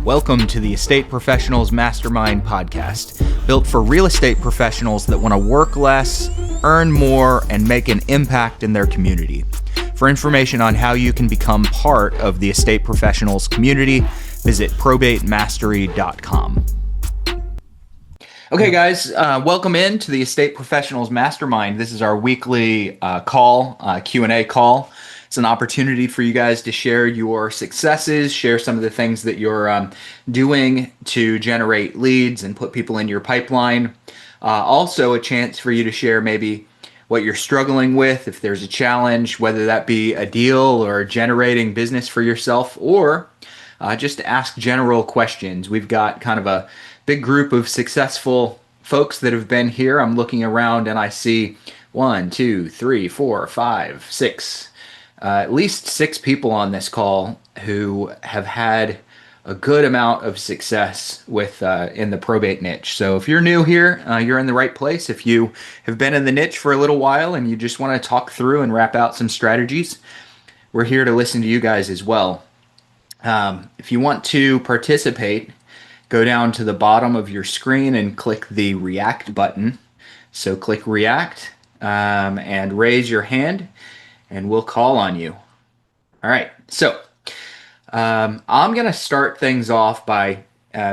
Welcome to the Estate Professionals Mastermind podcast, built for real estate professionals that want to work less, earn more, and make an impact in their community. For information on how you can become part of the estate professionals community, visit probatemastery.com. Okay, guys, welcome in to the Estate Professionals Mastermind. This is our weekly Q&A call. It's an opportunity for you guys to share your successes, share some of the things that you're doing to generate leads and put people in your pipeline. Also a chance for you to share maybe what you're struggling with, if there's a challenge, whether that be a deal or generating business for yourself, or just to ask general questions. We've got kind of a big group of successful folks that have been here. I'm looking around and I see 1, 2, 3, 4, 5, 6, at least 6 people on this call who have had a good amount of success with in the probate niche. So if you're new here, you're in the right place. If you have been in the niche for a little while and you just want to talk through and wrap out some strategies, we're here to listen to you guys as well. If you want to participate, go down to the bottom of your screen and click the React button. So click React and raise your hand, and we'll call on you. All right, so I'm going to start things off by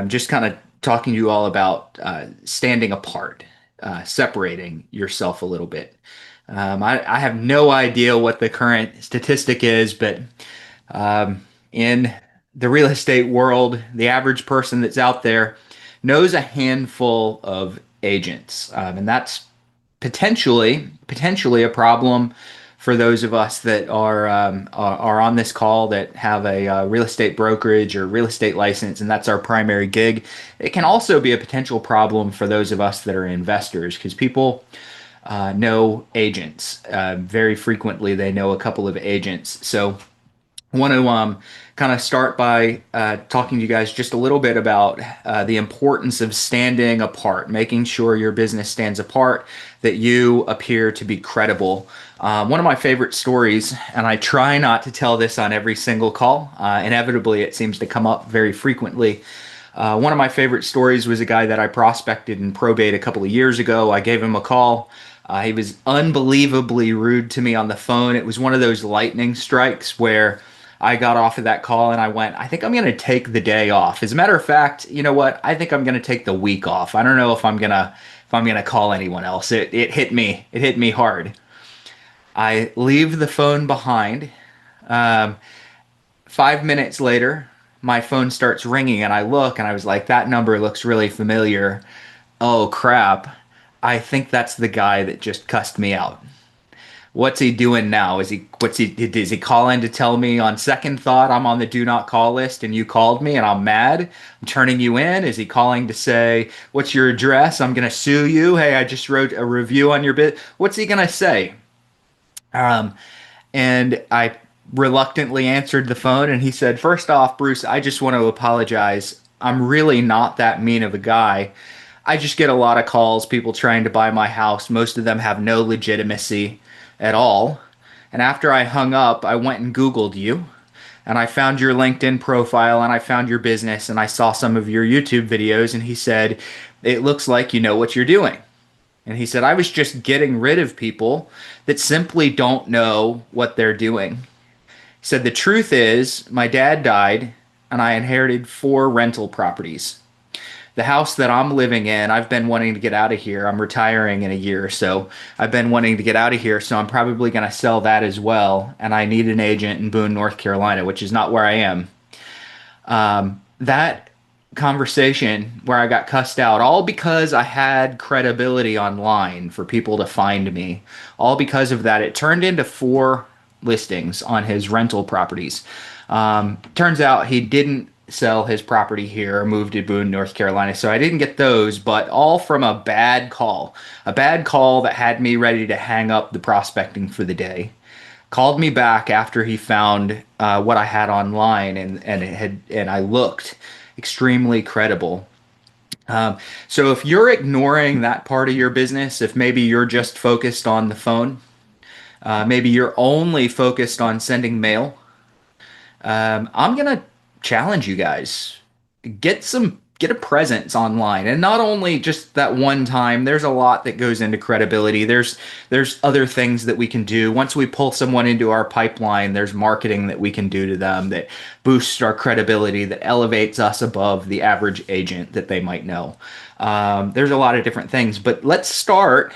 just kind of talking to you all about standing apart, separating yourself a little bit. I have no idea what the current statistic is, but in the real estate world, the average person that's out there knows a handful of agents, and that's potentially a problem for those of us that are on this call that have a real estate brokerage or real estate license, and that's our primary gig. It can also be a potential problem for those of us that are investors, because people know agents. Very frequently, they know a couple of agents. So I want to kind of start by talking to you guys just a little bit about the importance of standing apart, making sure your business stands apart, that you appear to be credible. One of my favorite stories, and I try not to tell this on every single call, inevitably it seems to come up very frequently. One of my favorite stories was a guy that I prospected in probate a couple of years ago. I gave him a call. He was unbelievably rude to me on the phone. It was one of those lightning strikes where I got off of that call and I went, I think I'm going to take the day off. As a matter of fact, you know what? I think I'm going to take the week off. I don't know if I'm going to call anyone else. It hit me. It hit me hard. I leave the phone behind. 5 minutes later, my phone starts ringing and I look and I was like, that number looks really familiar. Oh crap. I think that's the guy that just cussed me out. What's he doing now? Is he calling to tell me on second thought I'm on the do not call list and you called me and I'm mad? I'm turning you in? Is he calling to say, what's your address? I'm going to sue you. Hey, I just wrote a review on your bit. What's he going to say? And I reluctantly answered the phone and he said, first off, Bruce, I just want to apologize. I'm really not that mean of a guy. I just get a lot of calls, people trying to buy my house. Most of them have no legitimacy at all. And after I hung up, I went and Googled you and I found your LinkedIn profile and I found your business and I saw some of your YouTube videos, and he said, it looks like you know what you're doing. And he said, I was just getting rid of people that simply don't know what they're doing. He said, the truth is my dad died and I inherited 4 rental properties. The house that I'm living in, I've been wanting to get out of here. I'm retiring in a year or so. I've been wanting to get out of here, so I'm probably going to sell that as well. And I need an agent in Boone, North Carolina, which is not where I am. That conversation where I got cussed out, all because I had credibility online for people to find me, all because of that, it turned into 4 listings on his rental properties. Turns out he didn't sell his property here or move to Boone, North Carolina. So I didn't get those, but all from a bad call that had me ready to hang up the prospecting for the day. Called me back after he found what I had online, and I looked extremely credible. So if you're ignoring that part of your business, if maybe you're just focused on the phone, maybe you're only focused on sending mail, I'm going to challenge you guys. get a presence online, and not only just that one time. There's a lot that goes into credibility. There's other things that we can do once we pull someone into our pipeline. There's marketing that we can do to them that boosts our credibility, that elevates us above the average agent that they might know. There's a lot of different things, but let's start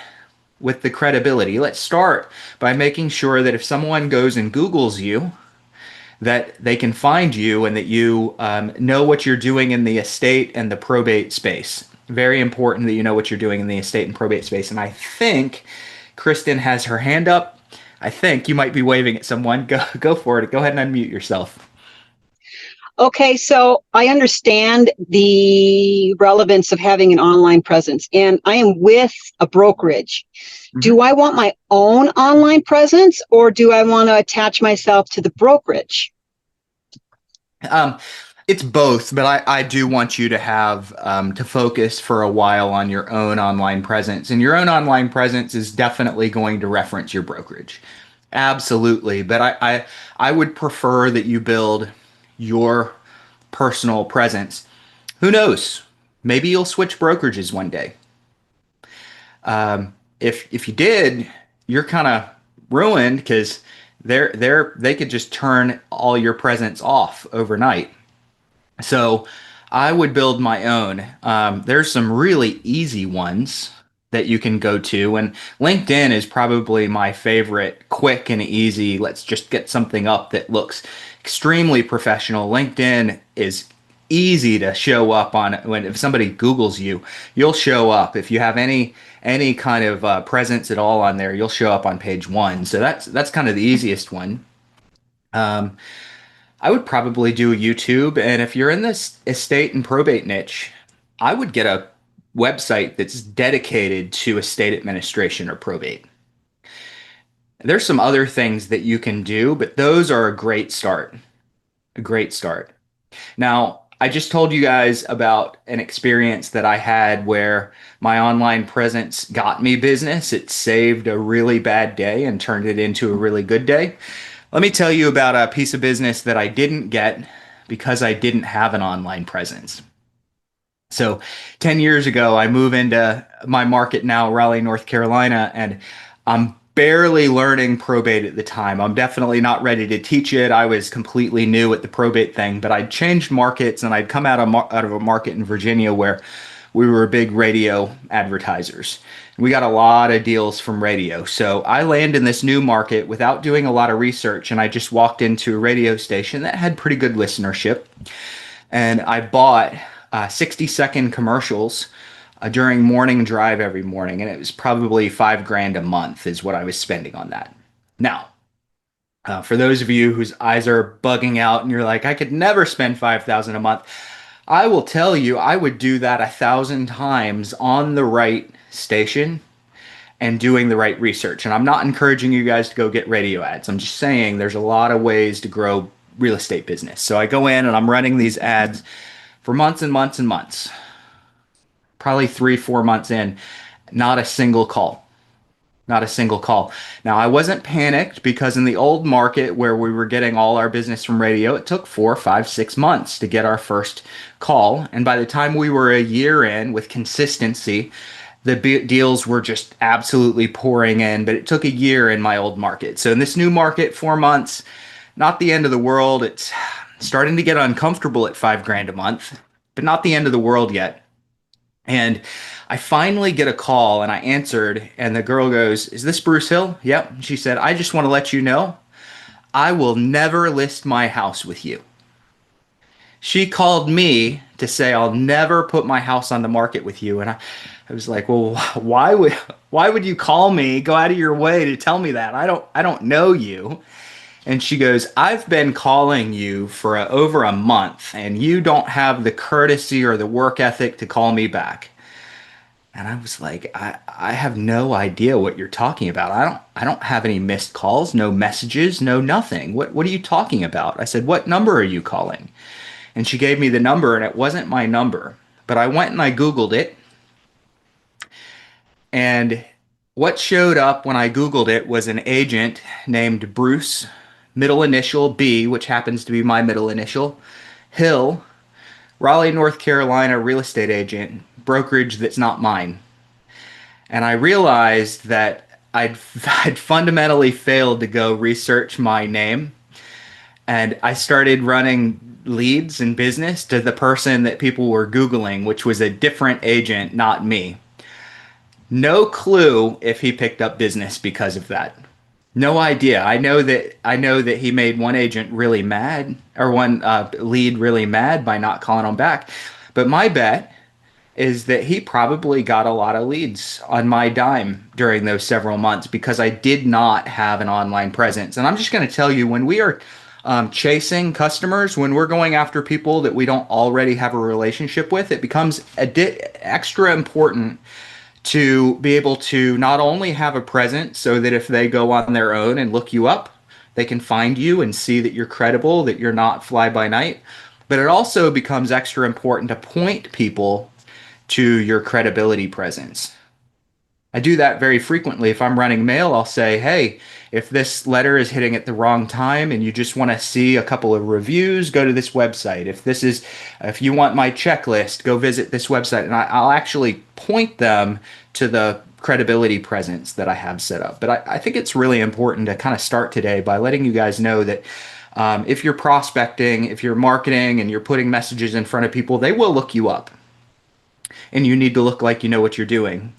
with the credibility. Let's start by making sure that if someone goes and Googles you, that they can find you, and that you know what you're doing in the estate and the probate space. Very important that you know what you're doing in the estate and probate space. And I think Kristen has her hand up. I think you might be waving at someone. Go for it. Go ahead and unmute yourself. Okay, so I understand the relevance of having an online presence, and I am with a brokerage. Mm-hmm. Do I want my own online presence, or do I want to attach myself to the brokerage? It's both, but I do want you to have to focus for a while on your own online presence. And your own online presence is definitely going to reference your brokerage. Absolutely. But I would prefer that you build your personal presence. Who knows? Maybe you'll switch brokerages one day. If you did, you're kind of ruined, because they could just turn all your presence off overnight. So I would build my own. There's some really easy ones that you can go to, and LinkedIn is probably my favorite. Quick and easy. Let's just get something up that looks extremely professional. LinkedIn is easy to show up on. If somebody Googles you, you'll show up. If you have any kind of presence at all on there, you'll show up on page one. So that's kind of the easiest one. I would probably do a YouTube, and if you're in this estate and probate niche, I would get a website that's dedicated to estate administration or probate. There's some other things that you can do, but those are a great start. A great start. Now, I just told you guys about an experience that I had where my online presence got me business. It saved a really bad day and turned it into a really good day. Let me tell you about a piece of business that I didn't get because I didn't have an online presence. So 10 years ago, I moved into my market now, Raleigh, North Carolina, and I'm barely learning probate at the time. I'm definitely not ready to teach it. I was completely new at the probate thing, but I'd changed markets, and I'd come out of a market in Virginia where we were big radio advertisers. We got a lot of deals from radio. So I landed in this new market without doing a lot of research, and I just walked into a radio station that had pretty good listenership. And I bought 60-second commercials during morning drive every morning, and it was probably $5,000 a month is what I was spending on that. Now, for those of you whose eyes are bugging out and you're like, I could never spend $5,000 a month, I will tell you, I would do that 1,000 times on the right station and doing the right research. And I'm not encouraging you guys to go get radio ads. I'm just saying there's a lot of ways to grow real estate business. So I go in and I'm running these ads for months and months and months, probably 3-4 months in, not a single call. Not a single call. Now, I wasn't panicked because in the old market where we were getting all our business from radio, it took 4, 5, 6 months to get our first call. And by the time we were a year in with consistency, the deals were just absolutely pouring in. But it took a year in my old market. So in this new market, 4 months, not the end of the world. It's starting to get uncomfortable at $5,000 a month, but not the end of the world yet. And I finally get a call, and I answered, and the girl goes, "Is this Bruce Hill?" "Yep." She said, "I just want to let you know, I will never list my house with you." She called me to say, "I'll never put my house on the market with you." And I was like, "Well, why would you call me, go out of your way to tell me that? I don't know you." And she goes, "I've been calling you for over a month, and you don't have the courtesy or the work ethic to call me back." And I was like, I have no idea what you're talking about. I don't have any missed calls, no messages, no nothing. What are you talking about? I said, "What number are you calling?" And she gave me the number, and it wasn't my number. But I went and I Googled it. And what showed up when I Googled it was an agent named Bruce, middle initial B, which happens to be my middle initial, Hill, Raleigh, North Carolina real estate agent, brokerage that's not mine. And I realized that I'd fundamentally failed to go research my name. And I started running leads in business to the person that people were Googling, which was a different agent, not me. No clue if he picked up business because of that. No idea. I know that he made one agent really mad, or one lead really mad by not calling him back. But my bet is that he probably got a lot of leads on my dime during those several months because I did not have an online presence. And I'm just going to tell you, when we are chasing customers, when we're going after people that we don't already have a relationship with, it becomes extra important to be able to not only have a presence so that if they go on their own and look you up, they can find you and see that you're credible, that you're not fly by night. But it also becomes extra important to point people to your credibility presence. I do that very frequently. If I'm running mail, I'll say, hey, if this letter is hitting at the wrong time and you just want to see a couple of reviews, go to this website. If you want my checklist, go visit this website. And I'll actually point them to the credibility presence that I have set up. But I think it's really important to kind of start today by letting you guys know that if you're prospecting, if you're marketing and you're putting messages in front of people, they will look you up. And you need to look like you know what you're doing.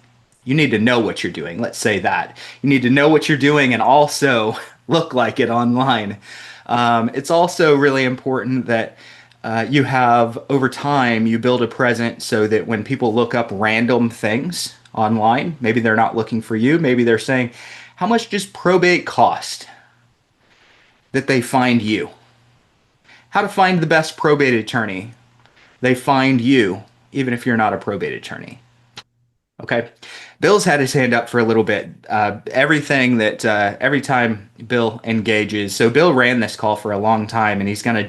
You need to know what you're doing. Let's say that. You need to know what you're doing and also look like it online. It's also really important that you have, over time, you build a presence so that when people look up random things online, maybe they're not looking for you, maybe they're saying, how much does probate cost? That they find you. How to find the best probate attorney? They find you, even if you're not a probate attorney. Okay. Bill's had his hand up for a little bit. Every time Bill engages, so Bill ran this call for a long time, and he's going to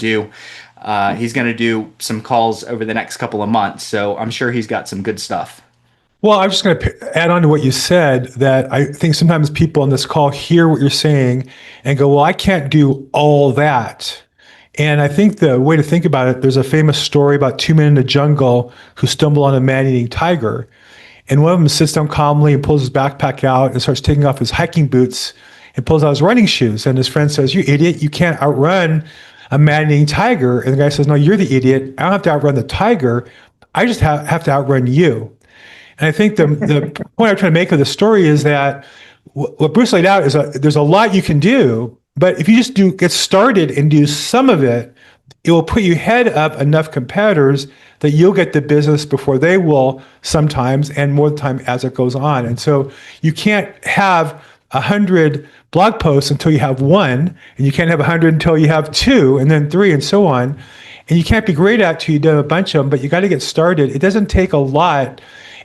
do some calls over the next couple of months. So I'm sure he's got some good stuff. Well, I'm just going to add on to what you said, that I think sometimes people on this call hear what you're saying and go, well, I can't do all that. And I think the way to think about it, there's a famous story about two men in the jungle who stumble on a man-eating tiger. And one of them sits down calmly and pulls his backpack out and starts taking off his hiking boots and pulls out his running shoes. And his friend says, you idiot, you can't outrun a man-eating tiger. And the guy says, no, you're the idiot. I don't have to outrun the tiger. I just have to outrun you. And I think the point I'm trying to make of the story is that what Bruce laid out is there's a lot you can do, but if you just get started and do some of it, it will put you head up enough competitors that you'll get the business before they will sometimes, and more the time as it goes on. And so you can't have 100 blog posts until you have one, and you can't have 100 until you have two, and then three, and so on. And you can't be great at it till you've done a bunch of them, but you got to get started. It doesn't take a lot.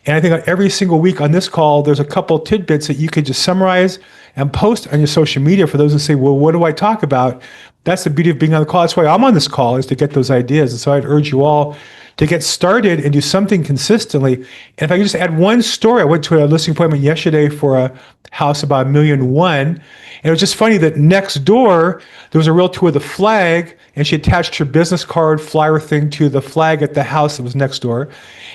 And I think every single week on this call, there's a couple tidbits that you could just summarize and post on your social media for those who say, well, what do I talk about? That's the beauty of being on the call. That's why I'm on this call, is to get those ideas. And so I'd urge you all to get started and do something consistently. And if I could just add one story, I went to a listing appointment yesterday for a house about $1.1 million. And it was just funny that next door, there was a realtor with a flag, and she attached her business card flyer thing to the flag at the house that was next door.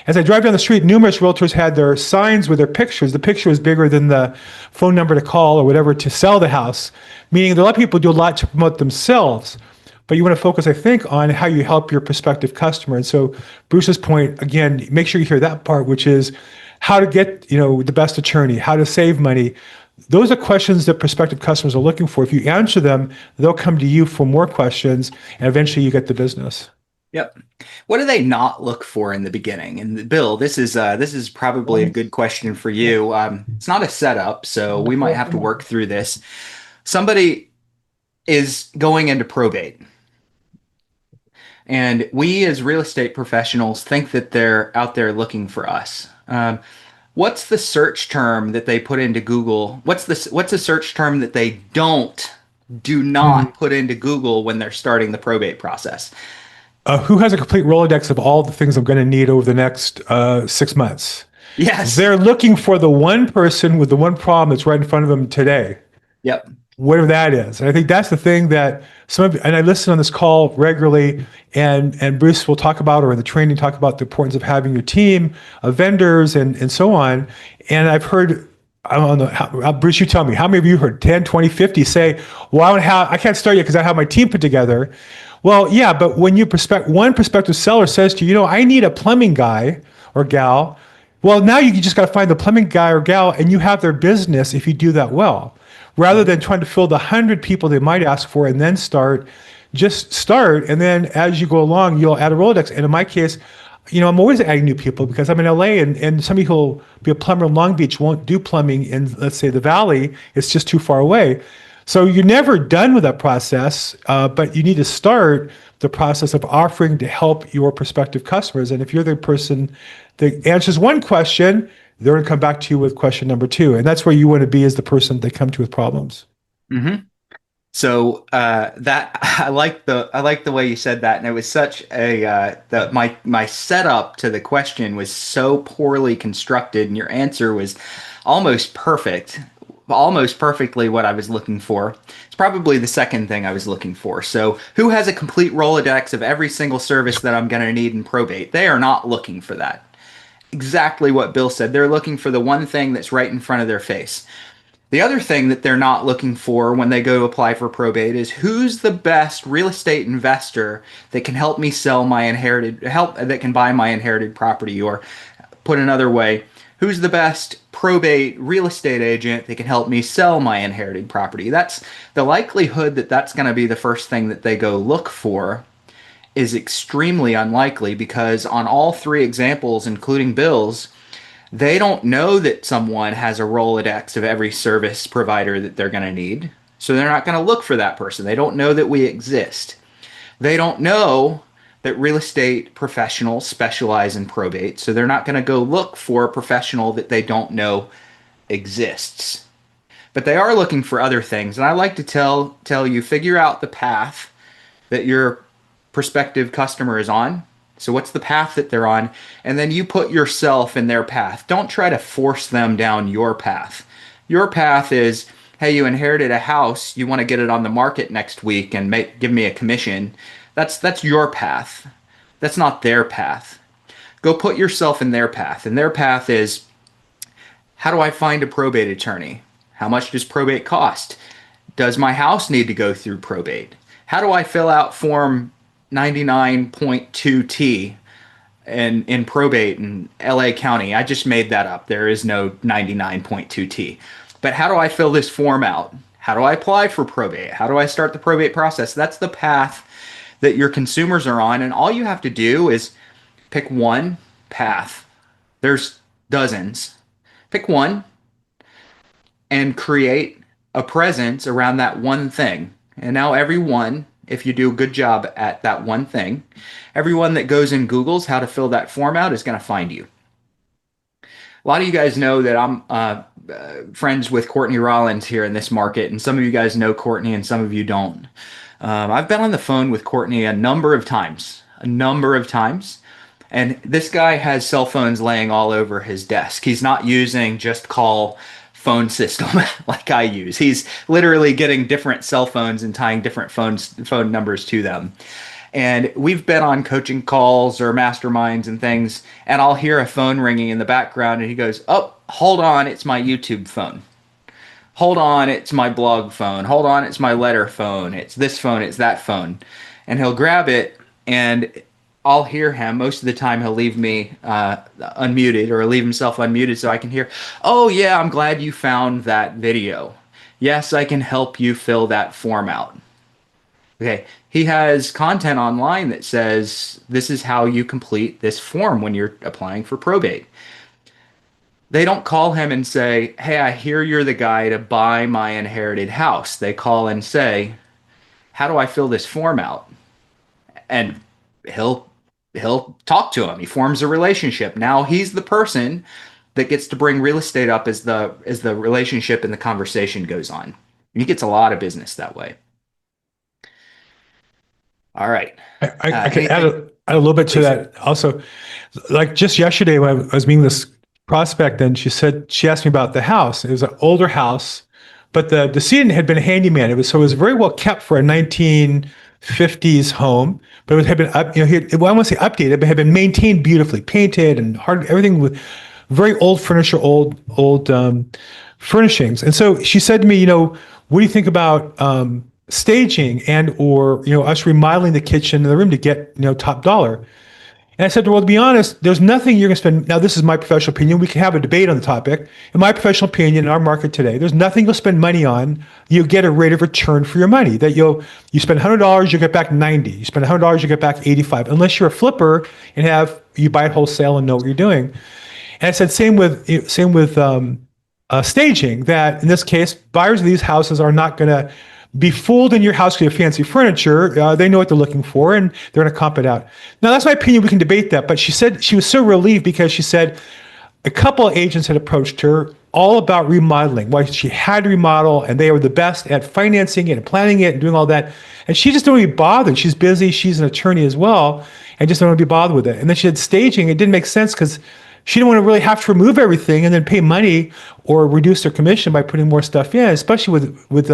As I drive down the street, numerous realtors had their signs with their pictures. The picture was bigger than the phone number to call or whatever to sell the house, meaning that a lot of people do a lot to promote themselves. But you want to focus, I think, on how you help your prospective customer. And so Bruce's point, again, make sure you hear that part, which is how to get, the best attorney, how to save money. Those are questions that prospective customers are looking for. If you answer them, they'll come to you for more questions, and eventually you get the business. Yep. What do they not look for in the beginning? And Bill, this is probably a good question for you. It's not a setup, so we might have to work through this. Somebody is going into probate, and we as real estate professionals think that they're out there looking for us. What's the search term that they put into Google? What's a search term that they do not put into Google when they're starting the probate process? Who has a complete Rolodex of all the things I'm going to need over the next 6 months? Yes. They're looking for the one person with the one problem that's right in front of them today. Yep. whatever that is. And I think that's the thing that and I listen on this call regularly, and Bruce will talk about, or in the training, talk about the importance of having your team of vendors and so on. And I've heard, I don't know, Bruce, you tell me, how many of you heard 10, 20, 50 say, well, I can't start yet because I have my team put together. Well, yeah, but when one prospective seller says to you, I need a plumbing guy or gal, well, now you just got to find the plumbing guy or gal, and you have their business if you do that well. Rather than trying to fill the 100 people they might ask for and then just start. And then as you go along, you'll add a Rolodex. And in my case, I'm always adding new people because I'm in LA, and somebody who'll be a plumber in Long Beach won't do plumbing in, let's say, the Valley. It's just too far away. So you're never done with that process, but you need to start the process of offering to help your prospective customers. And if you're the person that answers one question, they're going to come back to you with question number 2. And that's where you want to be, as the person they come to with problems. Mm-hmm. So that I like the way you said that, and it was such my setup to the question was so poorly constructed, and your answer was almost perfectly what I was looking for. It's probably the second thing I was looking for. So who has a complete Rolodex of every single service that I'm going to need in probate? They are not looking for that. Exactly what Bill said. They're looking for the one thing that's right in front of their face. The other thing that they're not looking for when they go to apply for probate is who's the best real estate investor that can help me that can buy my inherited property, or put another way, who's the best probate real estate agent that can help me sell my inherited property. That's the likelihood that that's going to be the first thing that they go look for is extremely unlikely, because on all 3 examples, including Bill's, they don't know that someone has a Rolodex of every service provider that they're going to need. So they're not going to look for that person. They don't know that we exist. They don't know that real estate professionals specialize in probate. So they're not going to go look for a professional that they don't know exists. But they are looking for other things. And I like to tell you, figure out the path that your prospective customer is on. So what's the path that they're on? And then you put yourself in their path. Don't try to force them down your path. Your path is, hey, you inherited a house. You want to get it on the market next week and give me a commission. That's your path. That's not their path. Go put yourself in their path. And their path is, how do I find a probate attorney? How much does probate cost? Does my house need to go through probate? How do I fill out form 99.2T in probate in LA County? I just made that up. There is no 99.2T. But how do I fill this form out? How do I apply for probate? How do I start the probate process? That's the path that your consumers are on. And all you have to do is pick one path. There's dozens. Pick one and create a presence around that one thing. And now everyone, if you do a good job at that one thing, everyone that goes and Googles how to fill that form out is going to find you. A lot of you guys know that I'm friends with Courtney Rollins here in this market, and some of you guys know Courtney and some of you don't. I've been on the phone with Courtney a number of times, and this guy has cell phones laying all over his desk. He's not using just call phone system like I use. He's literally getting different cell phones and tying different phone numbers to them. And we've been on coaching calls or masterminds and things, and I'll hear a phone ringing in the background, and he goes, oh, hold on, it's my YouTube phone. Hold on, it's my blog phone. Hold on, it's my letter phone. It's this phone, it's that phone. And he'll grab it, and I'll hear him. Most of the time he'll leave me unmuted, or leave himself unmuted so I can hear, oh yeah, I'm glad you found that video. Yes, I can help you fill that form out. Okay, he has content online that says this is how you complete this form when you're applying for probate. They don't call him and say, hey, I hear you're the guy to buy my inherited house. They call and say, how do I fill this form out? And he'll talk to him. He forms a relationship. Now he's the person that gets to bring real estate up as the relationship and the conversation goes on. He gets a lot of business that way. All right. I can add a little bit to that also. Like just yesterday when I was meeting this prospect, and she asked me about the house. It was an older house, but the decedent had been a handyman. It was very well kept for a 1950s home, but it had been I won't say updated, but had been maintained beautifully, painted and everything with very old furniture, old furnishings. And so she said to me, what do you think about staging and or us remodeling the kitchen and the room to get top dollar? And I said to her, well, to be honest, there's nothing you're going to spend. Now, this is my professional opinion. We can have a debate on the topic. In my professional opinion, in our market today, there's nothing you'll spend money on. You get a rate of return for your money. That you spend $100, you get back 90. You spend $100, you get back 85. Unless you're a flipper and you buy it wholesale and know what you're doing. And I said same with staging. That in this case, buyers of these houses are not going to be fooled in your house because you have fancy furniture. They know what they're looking for, and they're going to comp it out. Now, that's my opinion. We can debate that. But she said she was so relieved because she said a couple of agents had approached her all about remodeling, why she had to remodel, and they were the best at financing it and planning it and doing all that. And she just don't want to be bothered. She's busy. She's an attorney as well, and just don't want to be bothered with it. And then she had staging. It didn't make sense because she didn't want to really have to remove everything and then pay money or reduce their commission by putting more stuff in, especially with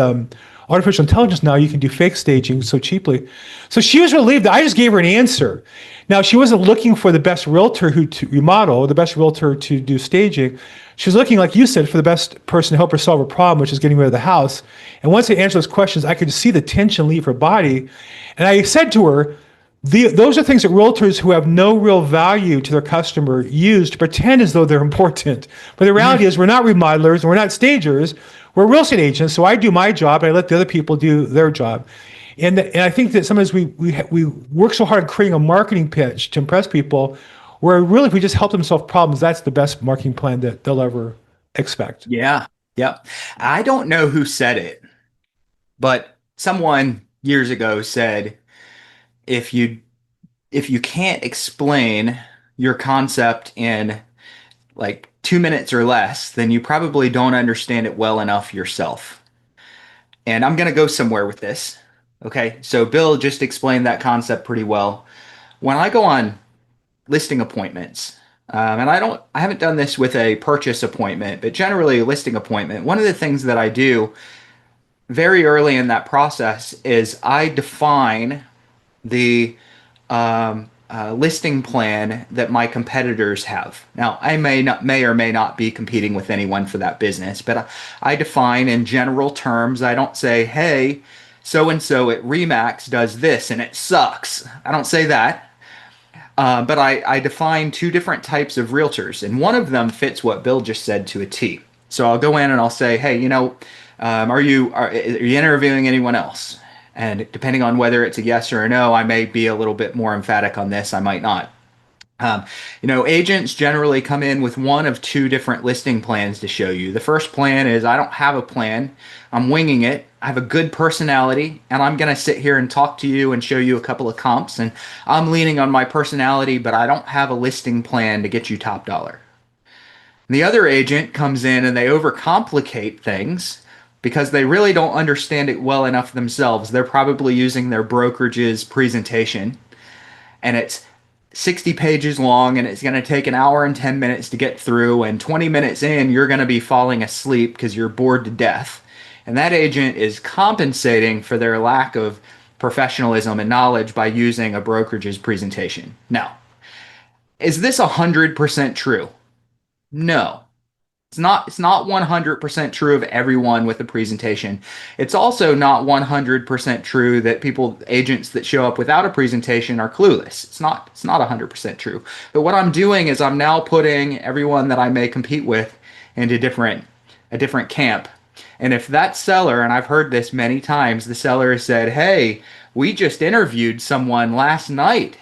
artificial intelligence. Now you can do fake staging so cheaply. So she was relieved that I just gave her an answer. Now, she wasn't looking for the best realtor to remodel or the best realtor to do staging. She was looking, like you said, for the best person to help her solve her problem, which is getting rid of the house. And once I answered those questions, I could see the tension leave her body. And I said to her, those are things that realtors who have no real value to their customer use to pretend as though they're important. But the reality is we're not remodelers, and we're not stagers. We're real estate agents, so I do my job, and I let the other people do their job. And I think that sometimes we work so hard creating a marketing pitch to impress people, where really if we just help them solve problems, that's the best marketing plan that they'll ever expect. Yeah. Yep. I don't know who said it, but someone years ago said, if you can't explain your concept in like 2 minutes or less, then you probably don't understand it well enough yourself. And I'm going to go somewhere with this. Okay. So Bill just explained that concept pretty well. When I go on listing appointments, and I haven't done this with a purchase appointment, but generally a listing appointment, one of the things that I do very early in that process is I define the listing plan that my competitors have. Now, I may or may not be competing with anyone for that business, but I define in general terms. I don't say, hey, so-and-so at Remax does this and it sucks. I don't say that. But I define two different types of realtors, and one of them fits what Bill just said to a T. So I'll go in and I'll say, hey, are you interviewing anyone else? And depending on whether it's a yes or a no, I may be a little bit more emphatic on this. I might not. Agents generally come in with one of two different listing plans to show you. The first plan is, I don't have a plan. I'm winging it. I have a good personality, and I'm going to sit here and talk to you and show you a couple of comps, and I'm leaning on my personality, but I don't have a listing plan to get you top dollar. And the other agent comes in and they overcomplicate things because they really don't understand it well enough themselves. They're probably using their brokerage's presentation, and it's 60 pages long, and it's going to take an hour and 10 minutes to get through, and 20 minutes in, you're going to be falling asleep because you're bored to death. And that agent is compensating for their lack of professionalism and knowledge by using a brokerage's presentation. Now, is this 100% true? No. It's not 100% true of everyone with a presentation. It's also not 100% true that agents that show up without a presentation are clueless. It's not 100% true. But what I'm doing is I'm now putting everyone that I may compete with into a different camp. And if that seller, and I've heard this many times, the seller said, hey, we just interviewed someone last night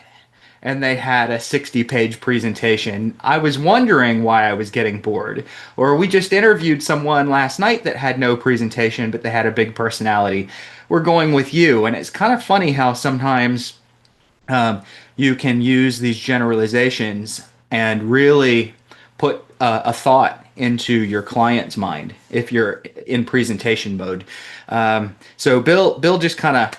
and they had a 60-page presentation. I was wondering why I was getting bored. Or we just interviewed someone last night that had no presentation, but they had a big personality. We're going with you. And it's kind of funny how sometimes you can use these generalizations and really put a thought into your client's mind if you're in presentation mode. So Bill just kind of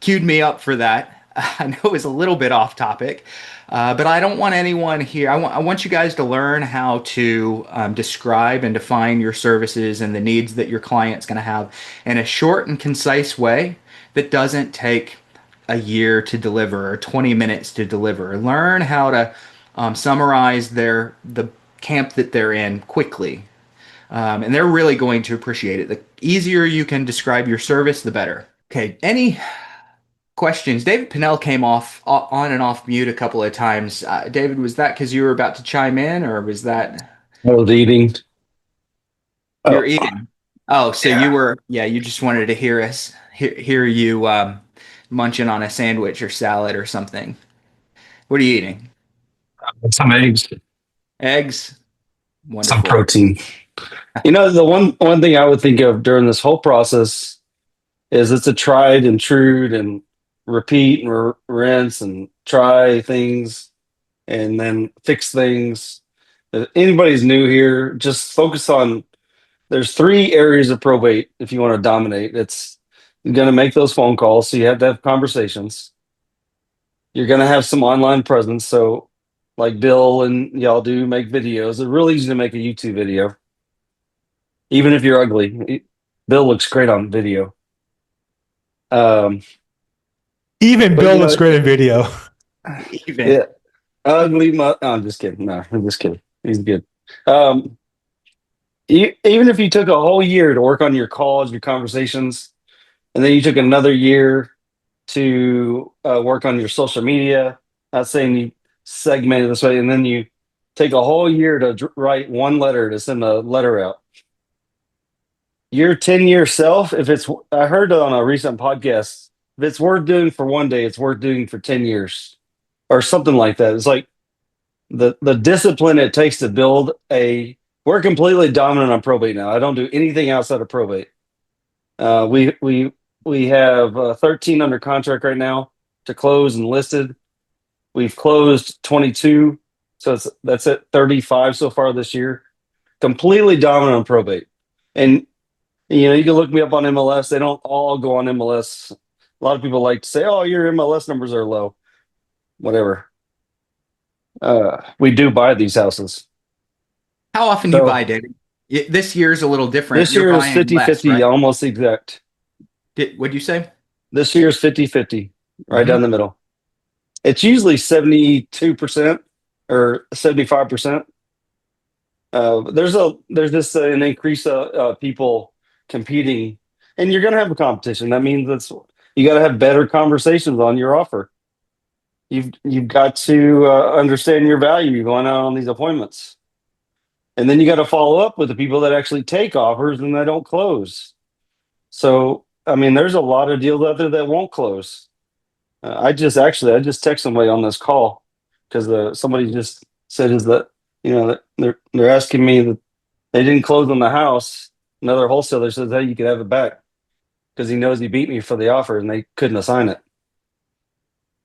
queued me up for that. I know it's a little bit off topic, but I don't want anyone here. I want you guys to learn how to describe and define your services and the needs that your client's going to have in a short and concise way that doesn't take a year to deliver or 20 minutes to deliver. Learn how to summarize the camp that they're in quickly. And they're really going to appreciate it. The easier you can describe your service, the better. Okay, any questions? David Pinnell came off on and off mute a couple of times. David, was that because you were about to chime in, or was that I was eating. you're Oh, eating? Oh, so yeah. you were, yeah, you just wanted to hear you munching on a sandwich or salad or something. What are you eating? Some eggs, Eggs? some Wonderful. protein. The one thing I would think of during this whole process is it's a tried and true and repeat and rinse and try things and then fix things. If anybody's new here, just focus on there's three areas of probate if you want to dominate. It's you're going to make those phone calls, so you have to have conversations. You're going to have some online presence, so like Bill and y'all do make videos. It's really easy to make a YouTube video, even if you're ugly. Bill looks great on video. Even But Bill looks great in video. Even. yeah, ugly. I'm just kidding. No, I'm just kidding. He's good. Um, Even if you took a whole year to work on your calls, your conversations, and then you took another year to work on your social media, not saying you segment it this way, and then you take a whole year to write one letter to send a letter out. Your 10-year self, if it's, I heard on a recent podcast, if it's worth doing for one day, it's worth doing for 10 years or something like that. It's like the discipline it takes to build we're completely dominant on probate now. I don't do anything outside of probate. We have 13 under contract right now to close and listed. We've closed 22, so that's at 35 so far this year. Completely dominant on probate, and you can look me up on MLS. They don't all go on MLS. A lot of people like to say, "Oh, your MLS numbers are low." Whatever. We do buy these houses. How often do you So buy, David? This year's a little different. this You're year is buying less, 50-50, right? almost exact. What'd you say? This year is 50-50, right down Mhm. the middle. It's usually 72% or 75%. There's just an increase of people competing, and you're going to have a competition. That means you got to have better conversations on your offer. You've got to understand your value going out on these appointments, and then you got to follow up with the people that actually take offers and they don't close. So I mean, there's a lot of deals out there that won't close. I just texted somebody on this call because somebody just said is that that they're asking me that they didn't close on the house. Another wholesaler says, "Hey, you could have it back," because he knows he beat me for the offer and they couldn't assign it.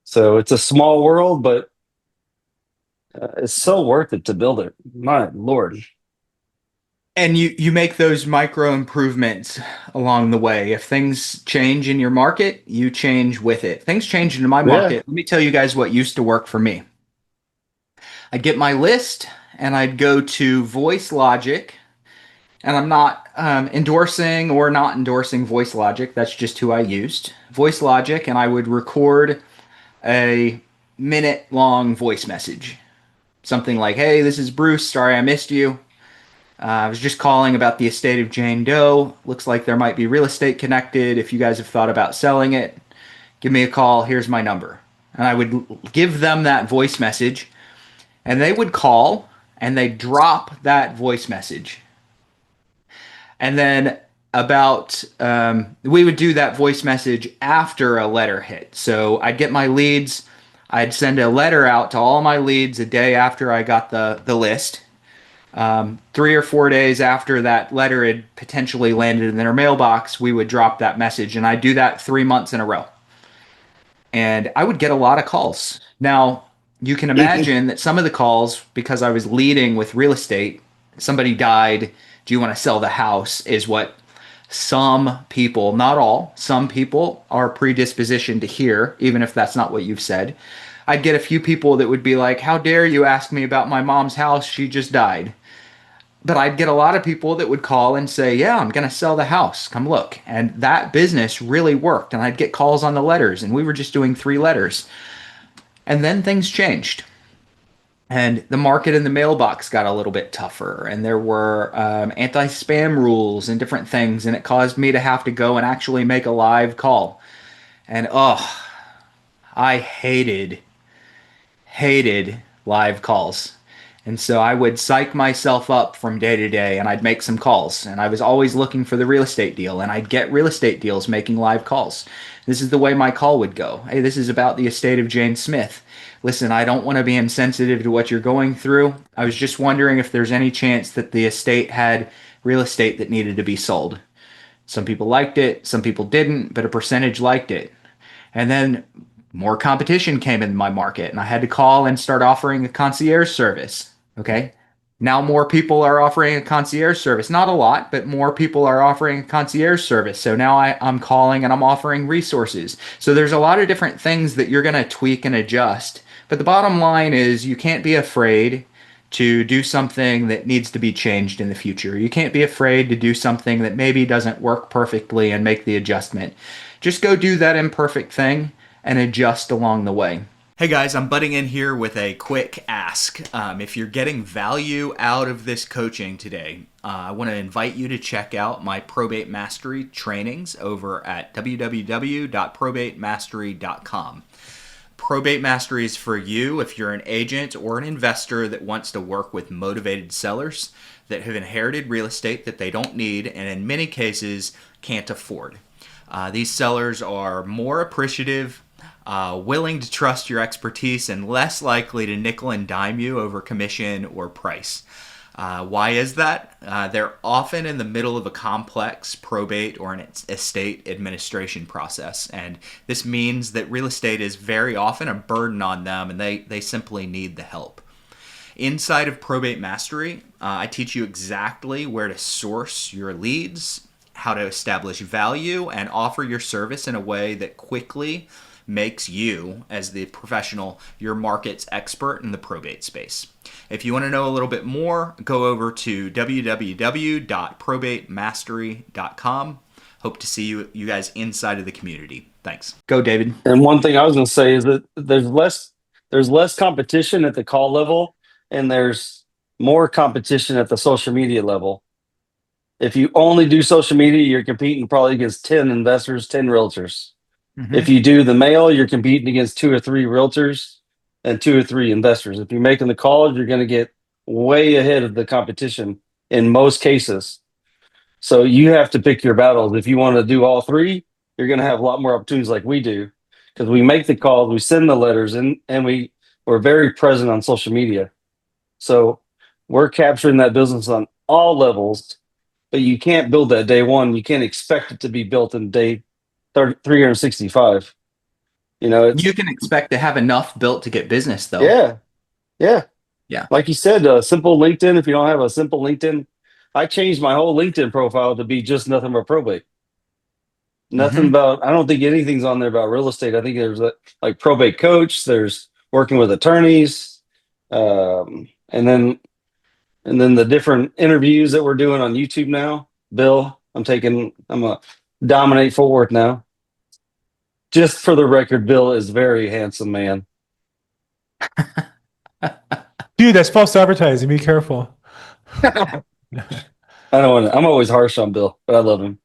So it's a small world, but it's so worth it to build it. My Lord. And you make those micro improvements along the way. If things change in your market, you change with it. Things changed in my Yeah. market. Let me tell you guys what used to work for me. I'd get my list and I'd go to Voice Logic, and I'm not endorsing or not endorsing Voice Logic. That's just who I used. Voice Logic, and I would record a minute-long voice message. Something like, "Hey, this is Bruce. Sorry I missed you. I was just calling about the estate of Jane Doe. Looks like there might be real estate connected. If you guys have thought about selling it, give me a call. Here's my number." And I would give them that voice message, and they would call and they drop that voice message. And then we would do that voice message after a letter hit. So I'd get my leads. I'd send a letter out to all my leads a day after I got the list. 3 or 4 days after that letter had potentially landed in their mailbox, we would drop that message, and I'd do that 3 months in a row. And I would get a lot of calls. Now, you can imagine that some of the calls, because I was leading with real estate, somebody died, do you want to sell the house, is what some people, not all, some people are predispositioned to hear, even if that's not what you've said. I'd get a few people that would be like, how dare you ask me about my mom's house? She just died. But I'd get a lot of people that would call and say, yeah, I'm going to sell the house. Come look. And that business really worked. And I'd get calls on the letters, and we were just doing 3 letters. And then things changed. And the market in the mailbox got a little bit tougher, and there were anti-spam rules and different things, and it caused me to have to go and actually make a live call. And I hated live calls. And so I would psych myself up from day to day, and I'd make some calls. And I was always looking for the real estate deal, and I'd get real estate deals making live calls. This is the way my call would go. Hey, this is about the estate of Jane Smith. Listen, I don't want to be insensitive to what you're going through. I was just wondering if there's any chance that the estate had real estate that needed to be sold. Some people liked it, some people didn't, but a percentage liked it. And then more competition came in my market, and I had to call and start offering a concierge service. Okay. Now more people are offering a concierge service. Not a lot, but more people are offering a concierge service. So now I'm calling and I'm offering resources. So there's a lot of different things that you're going to tweak and adjust. But the bottom line is you can't be afraid to do something that needs to be changed in the future. You can't be afraid to do something that maybe doesn't work perfectly and make the adjustment. Just go do that imperfect thing and adjust along the way. Hey guys, I'm butting in here with a quick ask. If you're getting value out of this coaching today, I want to invite you to check out my Probate Mastery trainings over at www.probatemastery.com. Probate Mastery is for you if you're an agent or an investor that wants to work with motivated sellers that have inherited real estate that they don't need and in many cases can't afford. These sellers are more appreciative, willing to trust your expertise, and less likely to nickel and dime you over commission or price. Why is that? They're often in the middle of a complex probate or an estate administration process, and this means that real estate is very often a burden on them, and they simply need the help. Inside of Probate Mastery, I teach you exactly where to source your leads, how to establish value, and offer your service in a way that quickly makes you, as the professional, your market's expert in the probate space. If you want to know a little bit more, go over to www.probatemastery.com. Hope to see you guys inside of the community. Thanks. Go, David. And one thing I was going to say is that there's less competition at the call level, and there's more competition at the social media level. If you only do social media, you're competing probably against 10 investors, 10 realtors. Mm-hmm. If you do the mail, you're competing against 2 or 3 realtors and 2 or 3 investors. If you're making the calls, you're going to get way ahead of the competition in most cases. So you have to pick your battles. If you want to do all 3, you're going to have a lot more opportunities like we do, because we make the calls, we send the letters, and we're very present on social media. So we're capturing that business on all levels, but you can't build that day one. You can't expect it to be built in day 365. You can expect to have enough built to get business, though. Yeah. Like you said, simple LinkedIn. If you don't have a simple LinkedIn, I changed my whole LinkedIn profile to be just nothing but probate. Nothing about. I don't think anything's on there about real estate. I think there's like probate coach. There's working with attorneys, and then the different interviews that we're doing on YouTube now. Bill, I'm a dominate Fort Worth now. Just for the record, Bill is a very handsome man. Dude, that's false advertising. Be careful. I don't want to. I'm always harsh on Bill, but I love him.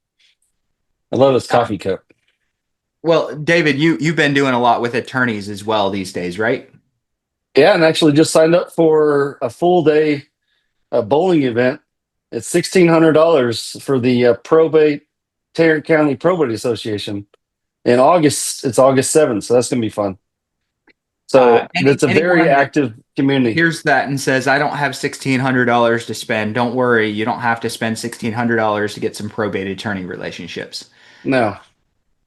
I love his coffee cup. Well, David, you've been doing a lot with attorneys as well these days, right? Yeah, and actually just signed up for a full day bowling event. It's $1,600 for the Probate Tarrant County Probate Association. In August, it's August 7th, so that's going to be fun. So it's a very active community. Here's that and says, I don't have $1,600 to spend. Don't worry, you don't have to spend $1,600 to get some probate attorney relationships. No.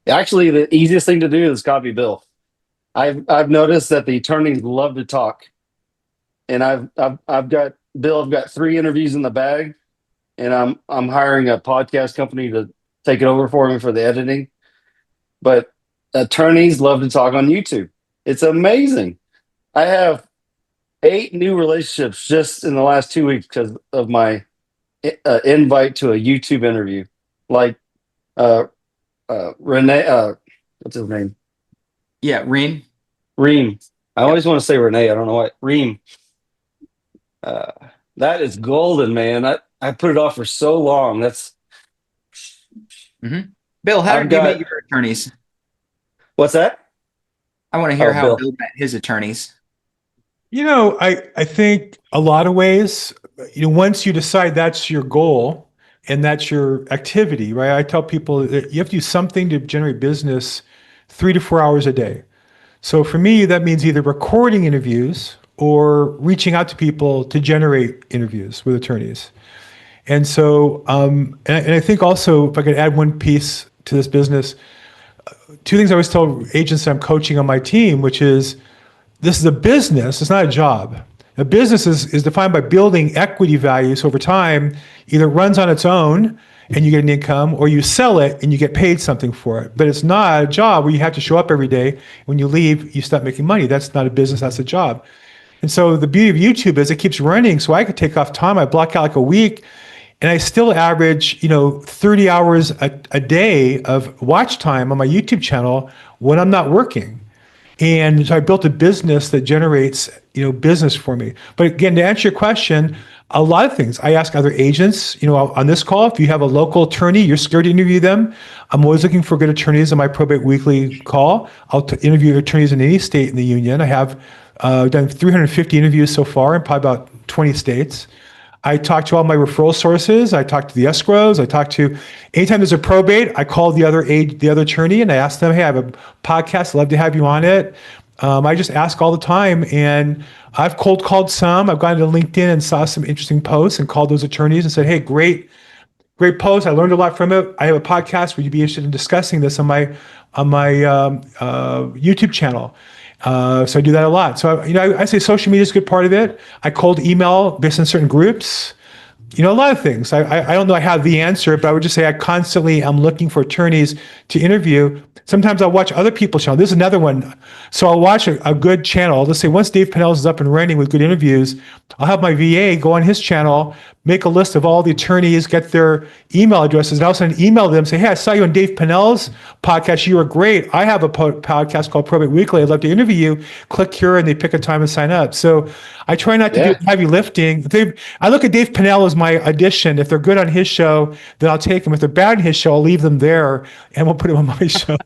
Actually, the easiest thing to do is copy Bill. I've noticed that the attorneys love to talk. And I've got 3 interviews in the bag, and I'm hiring a podcast company take it over for me for the editing. But attorneys love to talk on YouTube. It's amazing. I have 8 new relationships just in the last 2 weeks because of my invite to a YouTube interview. Like Renee, what's his name? Yeah, Reen. Reem. I always want to say Renee. I don't know why. Reem. That is golden, man. I put it off for so long. That's Bill, how I've did you got. meet your attorneys? What's that? I want to hear Oh, how Bill. Bill met his attorneys. I think a lot of ways, once you decide that's your goal and that's your activity, right? I tell people that you have to do something to generate business 3 to 4 hours a day. So for me, that means either recording interviews or reaching out to people to generate interviews with attorneys. And so, and I think also, if I could add one piece to this business, 2 things I always tell agents that I'm coaching on my team, which is this is a business, it's not a job. A business is defined by building equity value. So over time, either it runs on its own and you get an income, or you sell it and you get paid something for it. But it's not a job where you have to show up every day. When you leave, you stop making money. That's not a business, that's a job. And so the beauty of YouTube is it keeps running. So I could take off time. I block out like a week and I still average, 30 hours a day of watch time on my YouTube channel when I'm not working. And so I built a business that generates, business for me. But again, to answer your question, a lot of things. I ask other agents, on this call, if you have a local attorney, you're scared to interview them. I'm always looking for good attorneys on my Probate Weekly call. I'll interview attorneys in any state in the union. I have done 350 interviews so far in probably about 20 states. I talk to all my referral sources. I talk to the escrows. Anytime there's a probate, I call the other attorney and I ask them, hey, I have a podcast. I'd love to have you on it. I just ask all the time, and I've cold called some. I've gone to LinkedIn and saw some interesting posts and called those attorneys and said, hey, great post. I learned a lot from it. I have a podcast. Would you be interested in discussing this on my YouTube channel? So I do that a lot. So, I say social media is a good part of it. I cold email based on certain groups. A lot of things. I don't know I have the answer, but I would just say I constantly am looking for attorneys to interview. Sometimes I'll watch other people's channel. This is another one. So I'll watch a good channel. Let's say once Dave Pennell's is up and running with good interviews, I'll have my VA go on his channel, make a list of all the attorneys, get their email addresses, and I'll send an email to them, say, hey, I saw you on Dave Pennell's podcast. You were great. I have a podcast called Probate Weekly. I'd love to interview you. Click here, and they pick a time and sign up. So I try not to do heavy lifting. I look at Dave Pennell as my addition. If they're good on his show, then I'll take them. If they're bad on his show, I'll leave them there, and we'll put them on my show.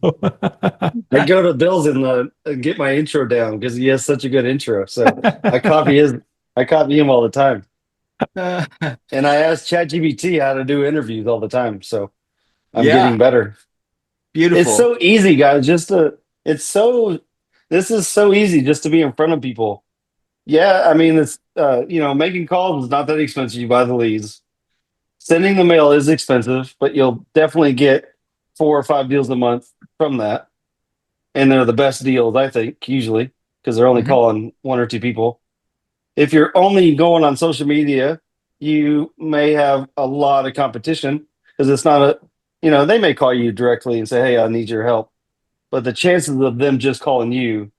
I go to Bill's and get my intro down because he has such a good intro. So I copy him all the time. And I ask ChatGPT how to do interviews all the time. So I'm getting better. Beautiful. It's so easy, guys. This is so easy just to be in front of people. Yeah, I mean, it's making calls is not that expensive. You buy the leads. Sending the mail is expensive, but you'll definitely get 4 or 5 deals a month from that. And they're the best deals, I think, usually, because they're only calling 1 or 2 people. If you're only going on social media, you may have a lot of competition because it's not they may call you directly and say, hey, I need your help. But the chances of them just calling you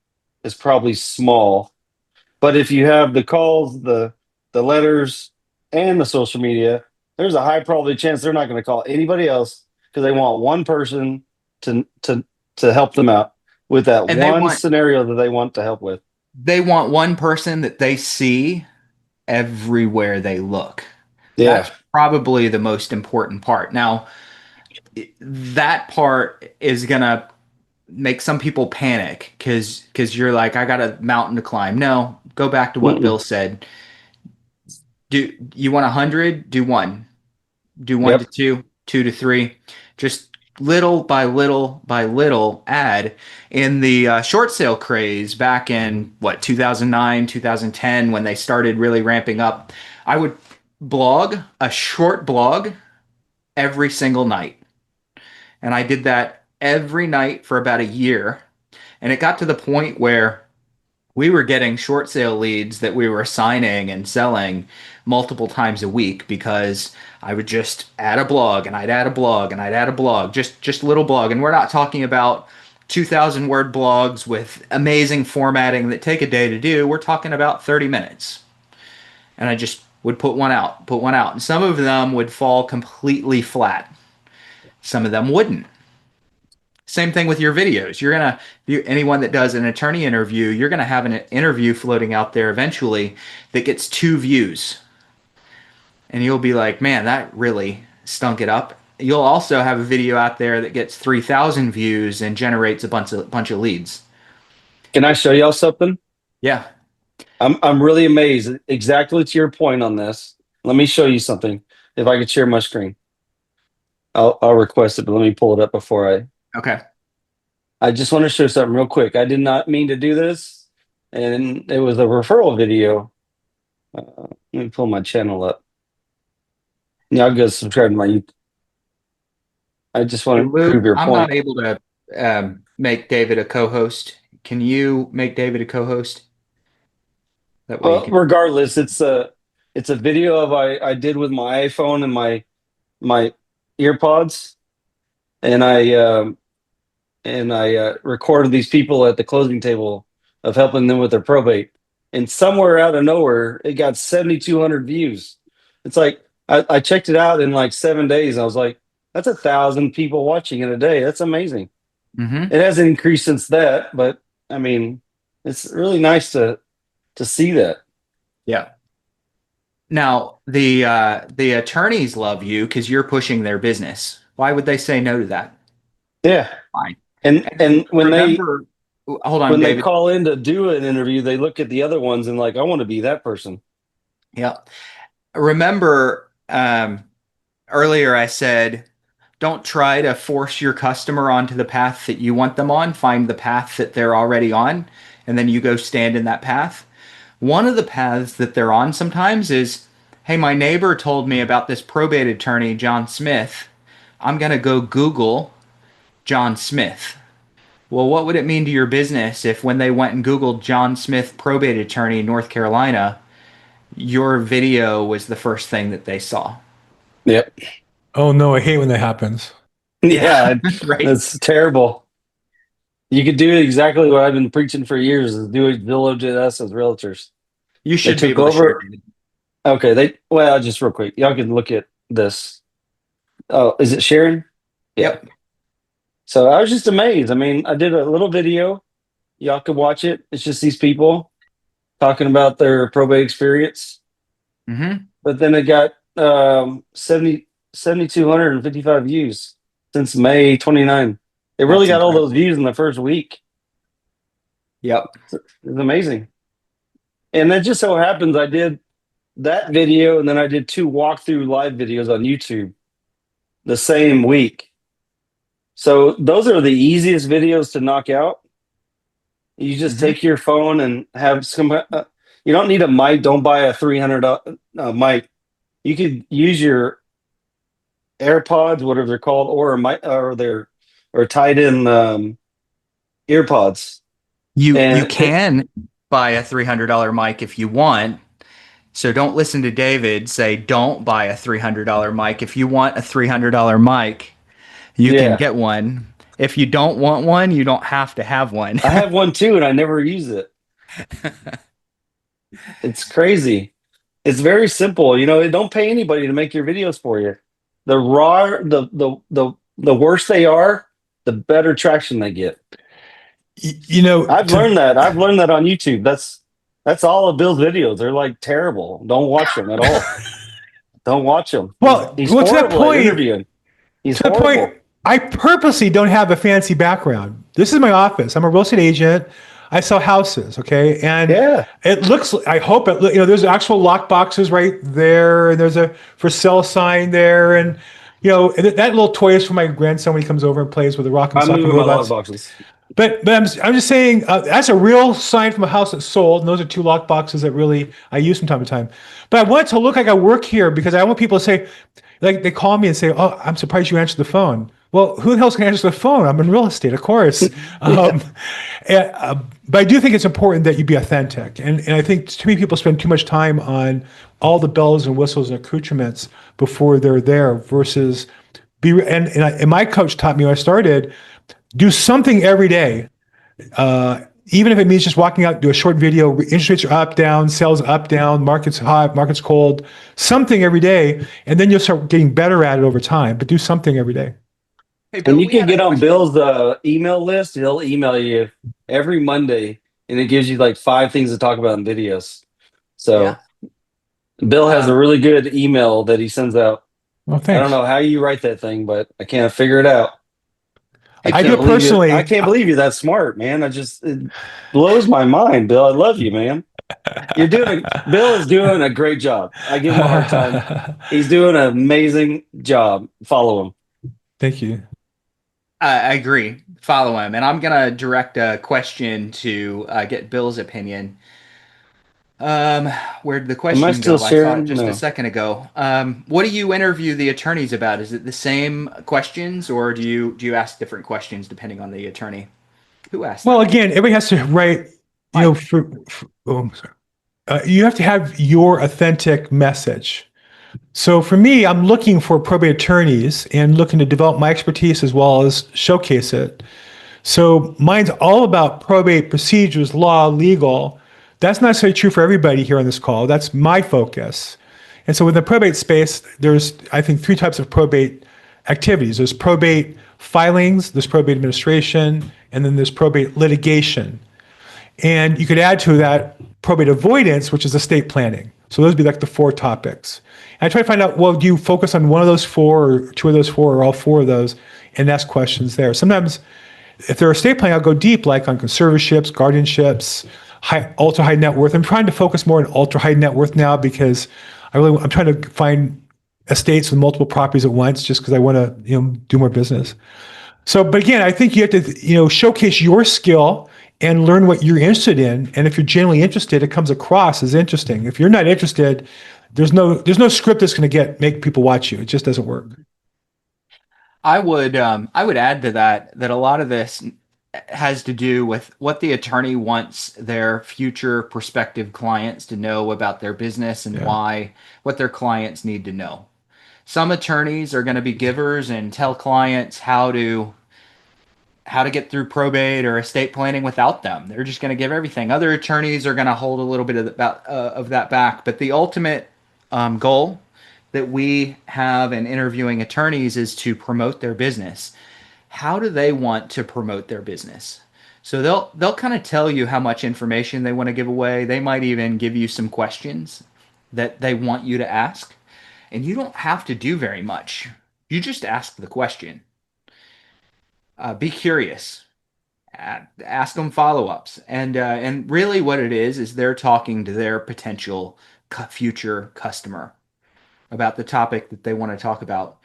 is probably small. But if you have the calls, the letters, and the social media, there's a high probability chance they're not going to call anybody else because they want one person to help them out with that scenario that they want to help with. They want one person that they see everywhere they look. Yeah. That's probably the most important part. Now, that part is going to make some people panic because you're like, I got a mountain to climb. No, go back to what Bill said. Do you want 100? Do 1. Do 1 to 2, 2 to 3. Just little by little by little add. In the short sale craze back in 2009, 2010, when they started really ramping up, I would blog a short blog every single night. And I did that every night for about a year. And it got to the point where We were getting short sale leads that we were signing and selling multiple times a week because I would just add a blog and I'd add a blog and I'd add a blog, just a little blog. And we're not talking about 2,000 word blogs with amazing formatting that take a day to do. We're talking about 30 minutes. And I just would put one out, put one out. And some of them would fall completely flat. Some of them wouldn't. Same thing with your videos. Anyone that does an attorney interview, you're gonna have an interview floating out there eventually that gets 2 views, and you'll be like, "Man, that really stunk it up." You'll also have a video out there that gets 3,000 views and generates a bunch of leads. Can I show y'all something? Yeah. I'm really amazed. Exactly to your point on this. Let me show you something. If I could share my screen, I'll request it, but let me pull it up before Okay. I just want to show something real quick. I did not mean to do this, and it was a referral video. Let me pull my channel up. Yeah, I'll go subscribe to my YouTube. I just want to prove your I'm point. not able to make David a co-host. Can you make David a co-host? That way you Well, can. regardless, it's a video of I did with my iPhone and my earpods, and I recorded these people at the closing table of helping them with their probate. And somewhere out of nowhere, it got 7,200 views. It's like I checked it out in like 7 days. I was like, that's 1,000 people watching in a day. That's amazing. Mm-hmm. It hasn't increased since that, but I mean, it's really nice to see that. Yeah. Now, the attorneys love you because you're pushing their business. Why would they say no to that? Yeah. Fine. And Remember, hold on, when they David. call in to do an interview, they look at the other ones and like, I want to be that person. Yeah. Remember, earlier I said, don't try to force your customer onto the path that you want them on. Find the path that they're already on, and then you go stand in that path. One of the paths that they're on sometimes is, hey, my neighbor told me about this probate attorney, John Smith. I'm going to go Google John Smith. Well, what would it mean to your business if when they went and Googled John Smith probate attorney in North Carolina, your video was the first thing that they saw? Yep. Oh no, I hate when that happens. Yeah, Right. that's terrible. You could do exactly what I've been preaching for years: is do it Zillow.us as realtors. You should be took able to share over. it. Okay, just real quick, y'all can look at this. Oh, is it Sharon? Yeah. Yep. So I was just amazed. I mean, I did a little video. Y'all could watch it. It's just these people talking about their probate experience. Mm-hmm. But then it got 7,255 views since May 29. It really That's got all incredible. those views in the first week. Yep. It's amazing. And it just so happens I did that video, and then I did 2 walkthrough live videos on YouTube the same week. So those are the easiest videos to knock out. You just take your phone and have some. You don't need a mic. Don't buy a $300 mic. You could use your AirPods, whatever they're called, or a mic, or tied in earpods. You And can buy a $300 mic if you want. So don't listen to David say don't buy a $300 mic. If you want a $300 mic, you can Yeah. get one. If you don't want one, you don't have to have one. I have one too, and I never use it. It's crazy. It's very simple. Don't pay anybody to make your videos for you. The worse they are, the better traction they get. I've learned that. I've learned that on YouTube. That's all of Bill's videos. They're like terrible. Don't watch them at all. Don't watch them. Well, he's to that horrible at point, interviewing. He's to the horrible. point, I purposely don't have a fancy background. This is my office. I'm a real estate agent. I sell houses, okay? And Yeah. it looks, I hope it, there's actual lock boxes right there, and there's a for sale sign there, and that little toy is for my grandson when he comes over and plays with the rock and I'm sock moving and my log robots. boxes. But I'm just saying that's a real sign from a house that's sold, and those are 2 lock boxes that really I use from time to time. But I want it to look like I work here because I want people to say, like they call me and say, "Oh, I'm surprised you answered the phone." Well, who the hell's going to answer the phone? I'm in real estate, of course. But I do think it's important that you be authentic. And I think too many people spend too much time on all the bells and whistles and accoutrements before they're there versus and my coach taught me when I started, do something every day. Even if it means just walking out, do a short video, interest rates are up, down, sales up, down, market's hot, market's cold, something every day. And then you'll start getting better at it over time, but do something every day. Hey, Bill, And you we can had a get on question. Bill's email list. He'll email you every Monday, and it gives you like 5 things to talk about in videos. So Yeah. Bill has a really good email that he sends out. Well, I don't thanks. know how you write that thing, but I can't figure it out. I do it personally. I can't believe you're that smart, man. It blows my mind, Bill. I love you, man. Bill is doing a great job. I give him a hard time. He's doing an amazing job. Follow him. Thank you. I agree. Follow him. And I'm going to direct a question to get Bill's opinion. Where'd the Am I question still go? I saw it sharing? just a No. second ago. What do you interview the attorneys about? Is it the same questions, or do you ask different questions depending on the attorney? Who asked Well, that? again, everybody has to write, I'm sorry. You have to have your authentic message. So for me, I'm looking for probate attorneys and looking to develop my expertise as well as showcase it. So mine's all about probate procedures, law, legal. That's not necessarily true for everybody here on this call. That's my focus. And so within the probate space, there's, I think, 3 types of probate activities. There's probate filings, there's probate administration, and then there's probate litigation. And you could add to that probate avoidance, which is estate planning. So those would be like the 4 topics. And I try to find out, well, do you focus on one of those 4 or 2 of those 4 or all 4 of those, and ask questions there. Sometimes if they're estate planning, I'll go deep, like on conservatorships, guardianships, ultra high net worth. I'm trying to focus more on ultra high net worth now because I'm trying to find estates with multiple properties at once, just because I want to do more business. So, but again, I think you have to showcase your skill and learn what you're interested in. And if you're genuinely interested, it comes across as interesting. If you're not interested, there's no script that's going to make people watch you. It just doesn't work. I would add to that a lot of this has to do with what the attorney wants their future prospective clients to know about their business and what their clients need to know. Some attorneys are going to be givers and tell clients how to get through probate or estate planning without them. They're just going to give everything. Other attorneys are going to hold a little bit of that back. But the ultimate goal that we have in interviewing attorneys is to promote their business. How do they want to promote their business? So they'll kind of tell you how much information they want to give away. They might even give you some questions that they want you to ask. And you don't have to do very much. You just ask the question. Be curious. Ask them follow-ups. And really what it is they're talking to their potential future customer about the topic that they want to talk about.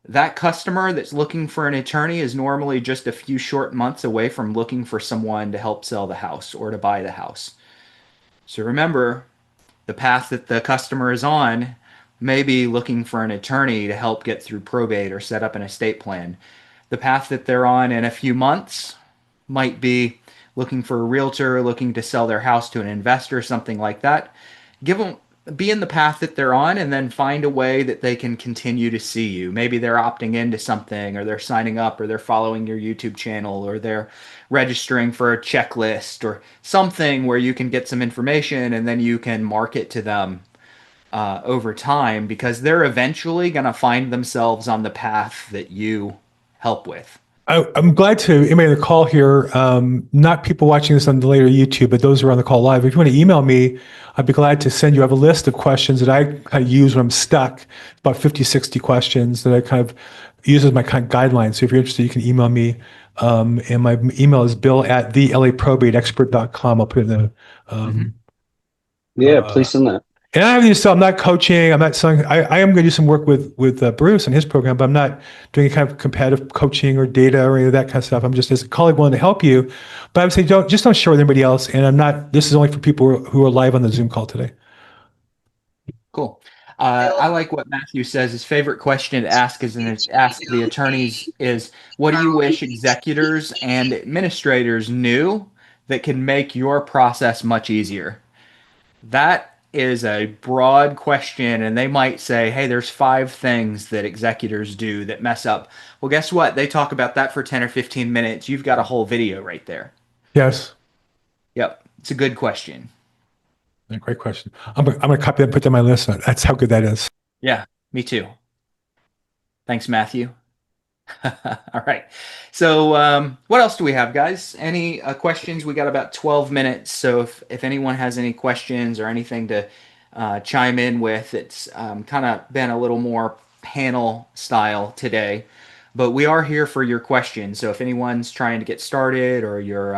That customer that's looking for an attorney is normally just a few short months away from looking for someone to help sell the house or to buy the house. So remember, the path that the customer is on may be looking for an attorney to help get through probate or set up an estate plan. The path that they're on in a few months might be looking for a realtor, looking to sell their house to an investor, something like that. Be in the path that they're on and then find a way that they can continue to see you. Maybe they're opting into something, or they're signing up, or they're following your YouTube channel, or they're registering for a checklist or something where you can get some information and then you can market to them over time, because they're eventually going to find themselves on the path that you help with. I'm glad to anybody on the call here, not people watching this on the later YouTube, but those who are on the call live. If you want to email me, I'd be glad to send you. I have a list of questions that I kind of use when I'm stuck, about 50, 60 questions that I kind of use as my kind of guidelines. So if you're interested, you can email me. And my email is bill@thelaprobateexpert.com. I'll put it in the Please send that. and I have to sell. I'm not coaching. I'm not selling. I am going to do some work with Bruce and his program, but I'm not doing any kind of competitive coaching or data or any of that kind of stuff. I'm just as a colleague willing to help you. But I would say don't share with anybody else. And I'm not. This is only for people who are live on the Zoom call today. Cool. I like what Matthew says. His favorite question to ask is ask the attorneys is, what do you wish executors and administrators knew that can make your process much easier? That is a broad question, and they might say, hey, there's 5 things that executors do that mess up. Well, guess what? They talk about that for 10 or 15 minutes. You've got a whole video right there. Yes. Yep. It's a good question. Great question. I'm gonna copy that and put that on my list. That's how good that is. Yeah, me too. Thanks, Matthew. All right. So, what else do we have, guys? Any questions? We got about 12 minutes. So, if anyone has any questions or anything to chime in with, it's kind of been a little more panel style today. But we are here for your questions. So, if anyone's trying to get started or you're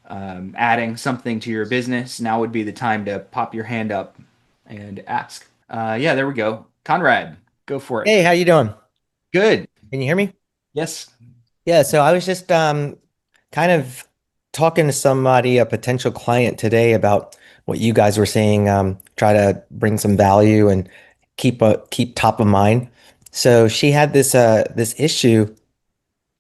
adding something to your business, now would be the time to pop your hand up and ask. Yeah, there we go. Conrad, go for it. Hey, how you doing? Good. Can you hear me? Yes. Yeah, so I was just kind of talking to somebody, a potential client today about what you guys were saying, try to bring some value and keep top of mind. So she had this issue.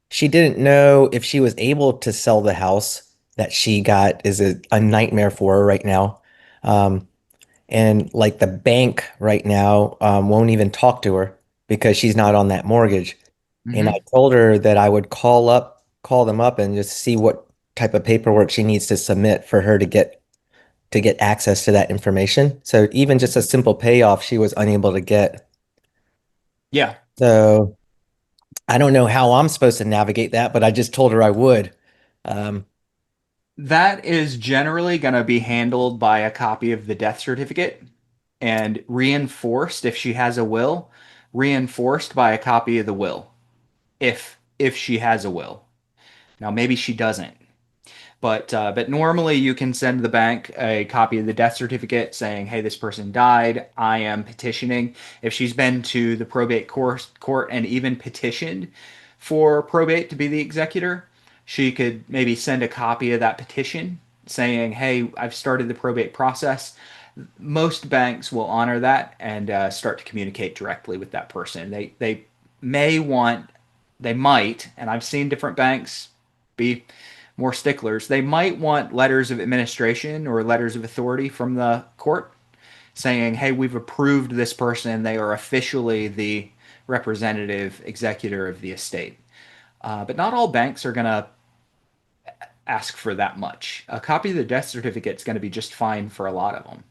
She didn't know if she was able to sell the house that she got is a nightmare for her right now. Um, and like the bank right now won't even talk to her because she's not on that mortgage. And I told her that I would call them up and just see what type of paperwork she needs to submit for her to get access to that information. So even just a simple payoff, she was unable to get. Yeah. So I don't know how I'm supposed to navigate that, but I just told her I would. Um, That is generally going to be handled by a copy of the death certificate and reinforced if she has a will, reinforced by a copy of the will if she has a will. Now maybe she doesn't. But normally you can send the bank a copy of the death certificate saying, "Hey, this person died. I am petitioning." If she's been to the probate court and even petitioned for probate to be the executor, she could maybe send a copy of that petition saying, "Hey, I've started the probate process." Most banks will honor that and start to communicate directly with that person. They may want, they might, and I've seen different banks be more sticklers. They might want letters of administration or letters of authority from the court saying, hey, we've approved this person. They are officially the representative executor of the estate. But not all banks are going to ask for that much. A copy of the death certificate is going to be just fine for a lot of them.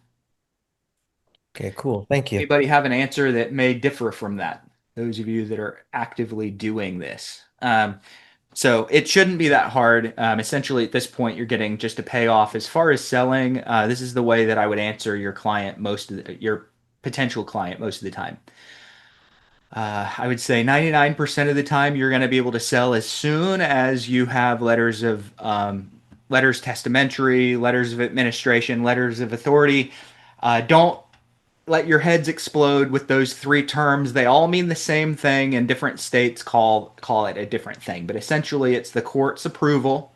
okay, cool. Thank you. Anybody have an answer that may differ from that? Those of you that are actively doing this. So it shouldn't be that hard. Essentially, at this point, you're getting just a payoff. As far as selling, this is the way that I would answer your client your potential client most of the time. I would say 99% of the time you're going to be able to sell as soon as you have letters testamentary, letters of administration, letters of authority. Don't let your heads explode with those 3 terms. They all mean the same thing, and different states call it a different thing. But essentially, it's the court's approval.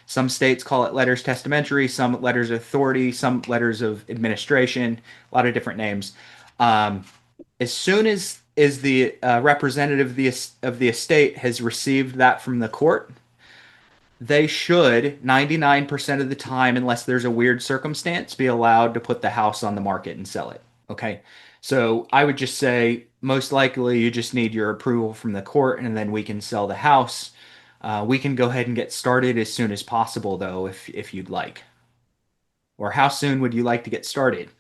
Some states call it letters testamentary, some letters of authority, some letters of administration, a lot of different names. As soon as the representative of the estate has received that from the court, they should 99% of the time, unless there's a weird circumstance, be allowed to put the house on the market and sell it. Okay. So I would just say most likely you just need your approval from the court and then we can sell the house. We can go ahead and get started as soon as possible though, if you'd like. Or how soon would you like to get started?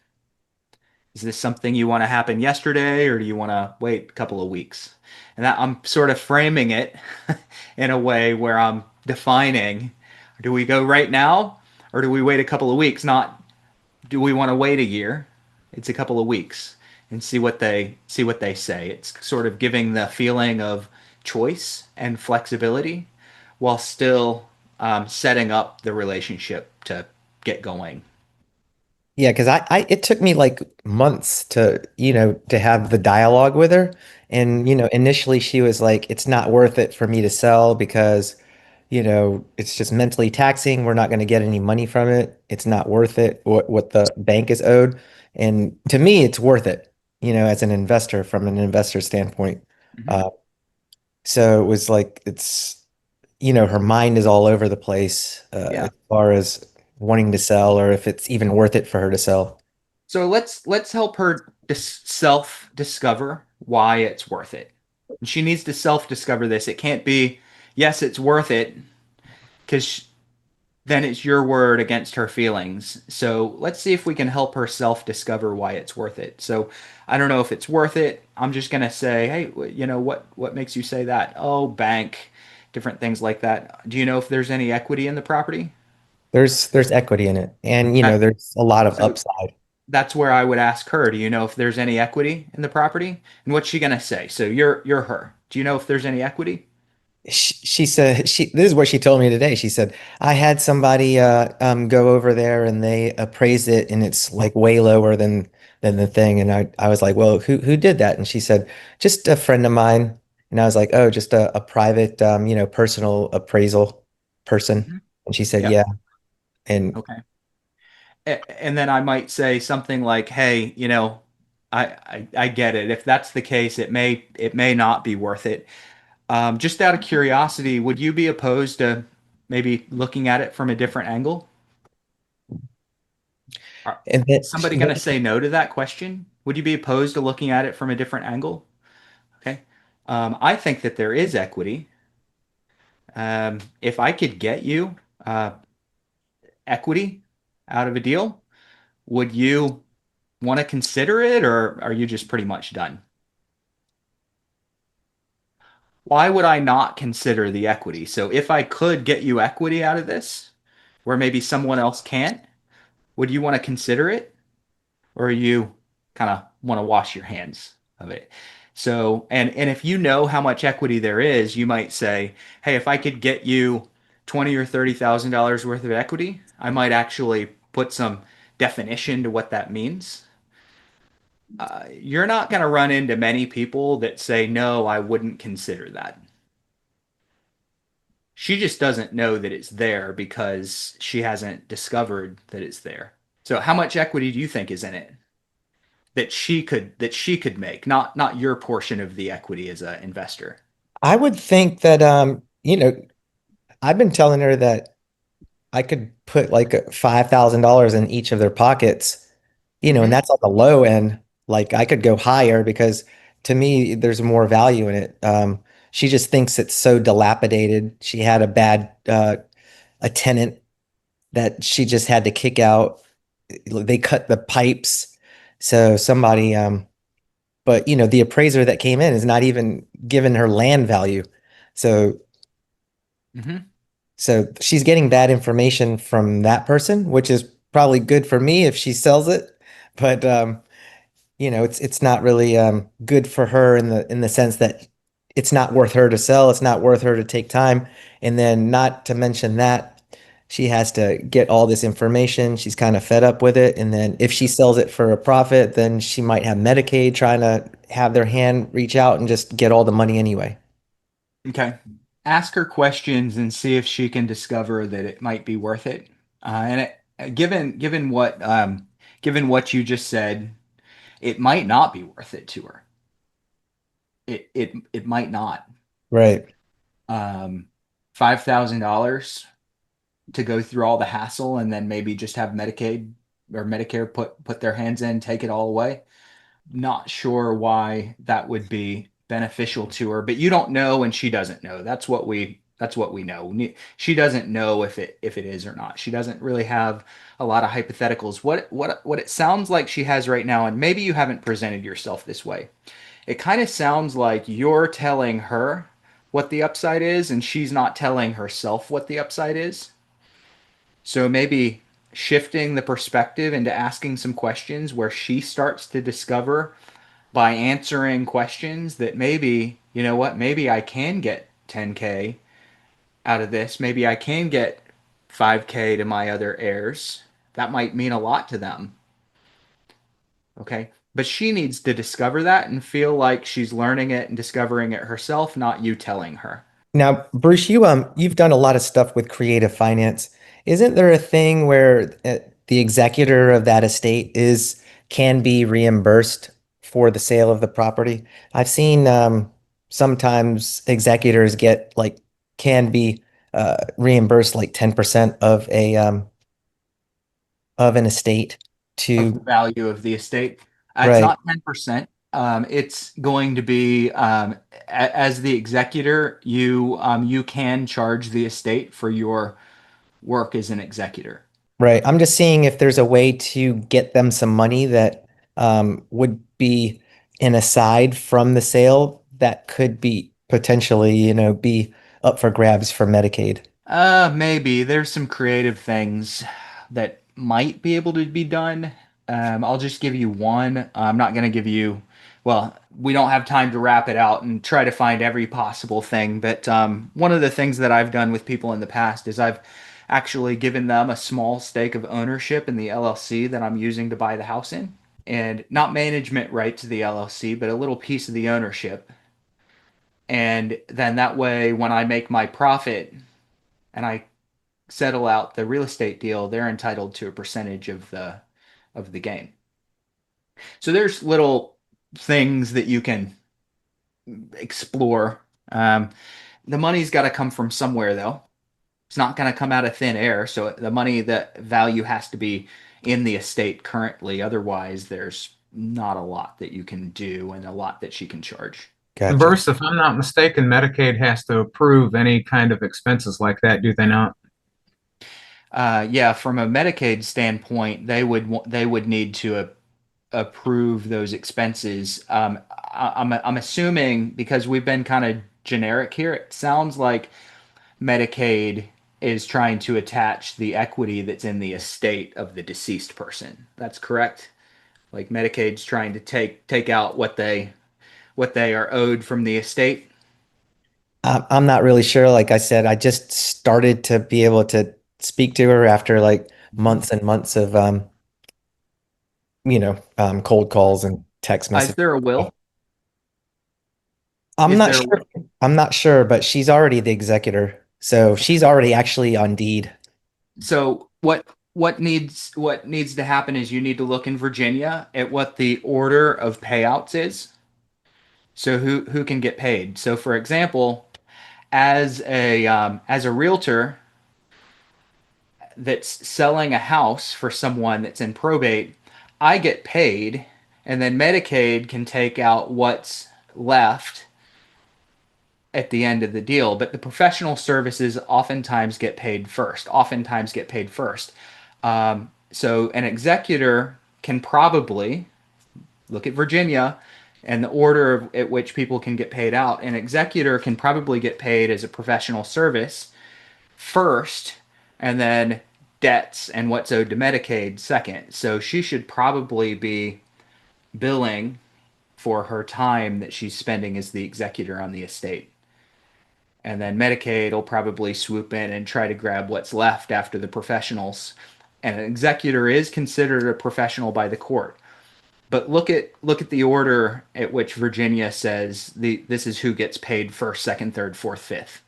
Is this something you want to happen yesterday or do you want to wait a couple of weeks? And that, I'm sort of framing it in a way where I'm defining, do we go right now or do we wait a couple of weeks? Not, do we want to wait a year? It's a couple of weeks and see what they say. It's sort of giving the feeling of choice and flexibility while still setting up the relationship to get going. Yeah, because it took me like months to have the dialogue with her. And, initially she was like, it's not worth it for me to sell because, it's just mentally taxing. We're not going to get any money from it. It's not worth it, what the bank is owed. And to me, it's worth it. as an investor from an investor standpoint. Mhm. Uh, so it was like her mind is all over the place Yeah. as far as wanting to sell or if it's even worth it for her to sell. So let's help her self discover why it's worth it. And she needs to self discover this. It can't be, yes, it's worth it, because then it's your word against her feelings. So let's see if we can help her self discover why it's worth it. So I don't know if it's worth it. I'm just gonna say, hey, what makes you say that? Oh, bank, different things like that. Do you know if there's any equity in the property? There's equity in it, and That, there's a lot of so upside. that's where I would ask her. Do you know if there's any equity in the property? And what's she gonna say? So you're her. Do you know if there's any equity? She said this is what she told me today. She said, I had somebody go over there and they appraised it and it's like way lower than the thing. And I was like, well, who did that? And she said, just a friend of mine. And I was like, oh, just a private personal appraisal person. Hmm. And she said, Yep. yeah. And Okay. And then I might say something like, "Hey, I get it. If that's the case, it may not be worth it. Just out of curiosity, would you be opposed to maybe looking at it from a different angle? and then Is somebody going to say no to that question? Would you be opposed to looking at it from a different angle? Okay. I think that there is equity. If I could get you uh, equity out of a deal, would you want to consider it, or are you just pretty much done? Why would I not consider the equity? So if I could get you equity out of this, where maybe someone else can't, would you want to consider it? Or you kind of want to wash your hands of it? So, and if you know how much equity there is, you might say, hey, if I could get you 20 or $30,000 worth of equity, I might actually put some definition to what that means. You're not going to run into many people that say, no, I wouldn't consider that. She just doesn't know that it's there because she hasn't discovered that it's there. So how much equity do you think is in it that she could make, not your portion of the equity as an investor? I would think that I've been telling her that I could put like $5,000 in each of their pockets, and Hmm. that's like a low end. Like I could go higher because to me, there's more value in it. She just thinks it's so dilapidated. She had a tenant that she just had to kick out. They cut the pipes. So somebody, but the appraiser that came in is not even given her land value. So Hmm. So she's getting bad information from that person, which is probably good for me if she sells it. But it's not really good for her in the sense that it's not worth her to sell. It's not worth her to take time. And then not to mention that she has to get all this information. She's kind of fed up with it. And then if she sells it for a profit, then she might have Medicaid trying to have their hand reach out and just get all the money anyway. Okay. Ask her questions and see if she can discover that it might be worth it. Given what you just said, it might not be worth it to her. It might not. Right. Um, $5,000 to go through all the hassle and then maybe just have Medicaid or Medicare put their hands in, take it all away. Not sure why that would be beneficial to her, but you don't know and she doesn't know. That's what we know. She doesn't know if it is or not. She doesn't really have a lot of hypotheticals. What it sounds like she has right now, and maybe you haven't presented yourself this way. It kind of sounds like you're telling her what the upside is and she's not telling herself what the upside is. So maybe shifting the perspective into asking some questions where she starts to discover by answering questions that maybe, you know what, maybe I can get 10K out of this. Maybe I can get 5K to my other heirs. That might mean a lot to them. Okay. But she needs to discover that and feel like she's learning it and discovering it herself, not you telling her. Now, Bruce, you've done a lot of stuff with creative finance. Isn't there a thing where the executor of that estate is can be reimbursed for the sale of the property. I've seen sometimes executors get like can be reimbursed like 10% of an estate Of the to value of the estate. It's right. not 10%. It's going to be as the executor, you can charge the estate for your work as an executor. Right. I'm just seeing if there's a way to get them some money that would be an aside from the sale that could be potentially, be up for grabs for Medicaid. Maybe there's some creative things that might be able to be done. I'll just give you one. I'm not going to give you, well, we don't have time to wrap it out and try to find every possible thing. But one of the things that I've done with people in the past is I've actually given them a small stake of ownership in the LLC that I'm using to buy the house in. And not management rights to the LLC, but a little piece of the ownership. And then that way, when I make my profit and I settle out the real estate deal, they're entitled to a percentage of the gain. So there's little things that you can explore. The money's got to come from somewhere, though. It's not going to come out of thin air. So the money, the value has to be in the estate currently. Otherwise, there's not a lot that you can do and a lot that she can charge. Gotcha. Verse, if I'm not mistaken, Medicaid has to approve any kind of expenses like that, do they not? Yeah, from a Medicaid standpoint, they would need to approve those expenses. I'm assuming because we've been kind of generic here, it sounds like Medicaid is trying to attach the equity that's in the estate of the deceased person. That's correct. Like Medicaid's trying to take out what they are owed from the estate. I'm not really sure. Like I said, I just started to be able to speak to her after like months and months of cold calls and text Is messages. there a will? I'm Is not there a sure. will? I'm not sure, but she's already the executor. So she's already actually on deed. So what needs to happen is you need to look in Virginia at what the order of payouts is. So who can get paid? So for example, as a realtor that's selling a house for someone that's in probate, I get paid, and then Medicaid can take out what's left at the end of the deal. But the professional services oftentimes get paid first. So an executor can probably look at Virginia and the order at which people can get paid out. An executor can probably get paid as a professional service first, and then debts and what's owed to Medicaid second. So she should probably be billing for her time that she's spending as the executor on the estate. And then Medicaid will probably swoop in and try to grab what's left after the professionals. And an executor is considered a professional by the court. But look at the order at which Virginia says this is who gets paid first, second, third, fourth, fifth.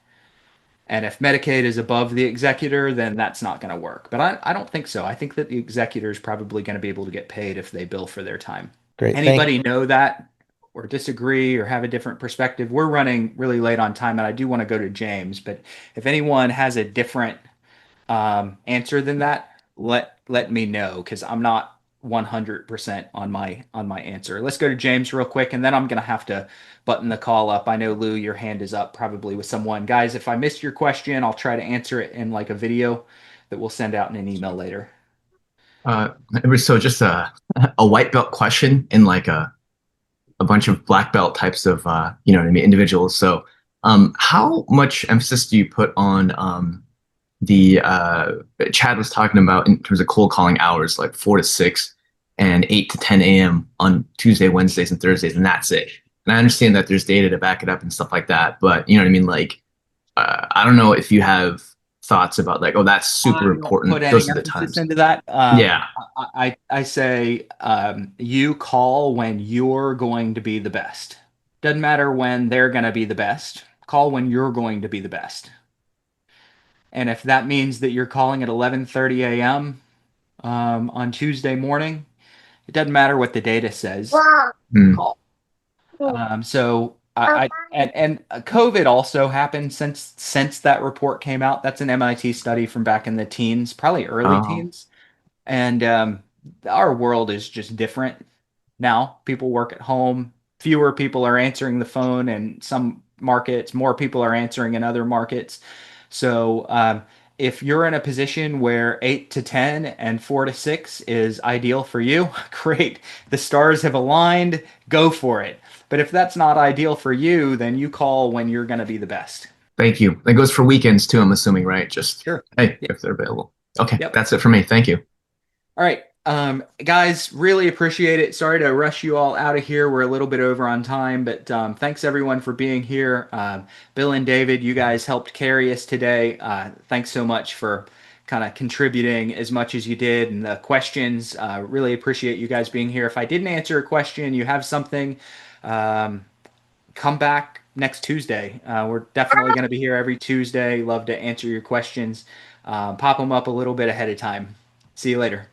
And if Medicaid is above the executor, then that's not going to work. But I don't think so. I think that the executor is probably going to be able to get paid if they bill for their time. Great. Thank Anybody know that or disagree or have a different perspective? We're running really late on time, and I do want to go to James. But if anyone has a different answer than that, let me know, because I'm not 100% on my answer. Let's go to James real quick, and then I'm gonna have to button the call up. I know, Lou, your hand is up probably with someone. Guys, if I missed your question, I'll try to answer it in like a video that we'll send out in an email later. So just a white belt question in like a bunch of black belt types of you know what I mean, individuals. So how much emphasis do you put on the Chad was talking about in terms of cold calling hours, like 4 to 6 and 8 to 10 a.m. on Tuesday, Wednesdays, and Thursdays, and that's it. And I understand that there's data to back it up and stuff like that, but you know what I mean? Like, I don't know if you have thoughts about like, oh, that's super important. Put any Those are the emphasis times. into that. Yeah. I say you call when you're going to be the best. Doesn't matter when they're going to be the best. Call when you're going to be the best. And if that means that you're calling at 11:30 a.m. On Tuesday morning, It doesn't matter what the data says. Hmm. Call. So and COVID also happened since that report came out. That's an MIT study from back in the teens, probably early Oh. teens. And our world is just different now. People work at home. Fewer people are answering the phone in some markets. More people are answering in other markets. So if you're in a position where 8 to 10 and 4 to 6 is ideal for you, great. The stars have aligned. Go for it. But if that's not ideal for you, then you call when you're going to be the best. Thank you. That goes for weekends too, I'm assuming, right? Just, Sure. hey, Yep. if they're available. Okay, Yep. that's it for me. Thank you. All right. Guys, really appreciate it. Sorry to rush you all out of here. We're a little bit over on time, but thanks everyone for being here. Bill and David, you guys helped carry us today. Thanks so much for kind of contributing as much as you did and the questions. Really appreciate you guys being here. If I didn't answer a question, you have something, come back next Tuesday. We're definitely going to be here every Tuesday. Love to answer your questions. Pop them up a little bit ahead of time. See you later.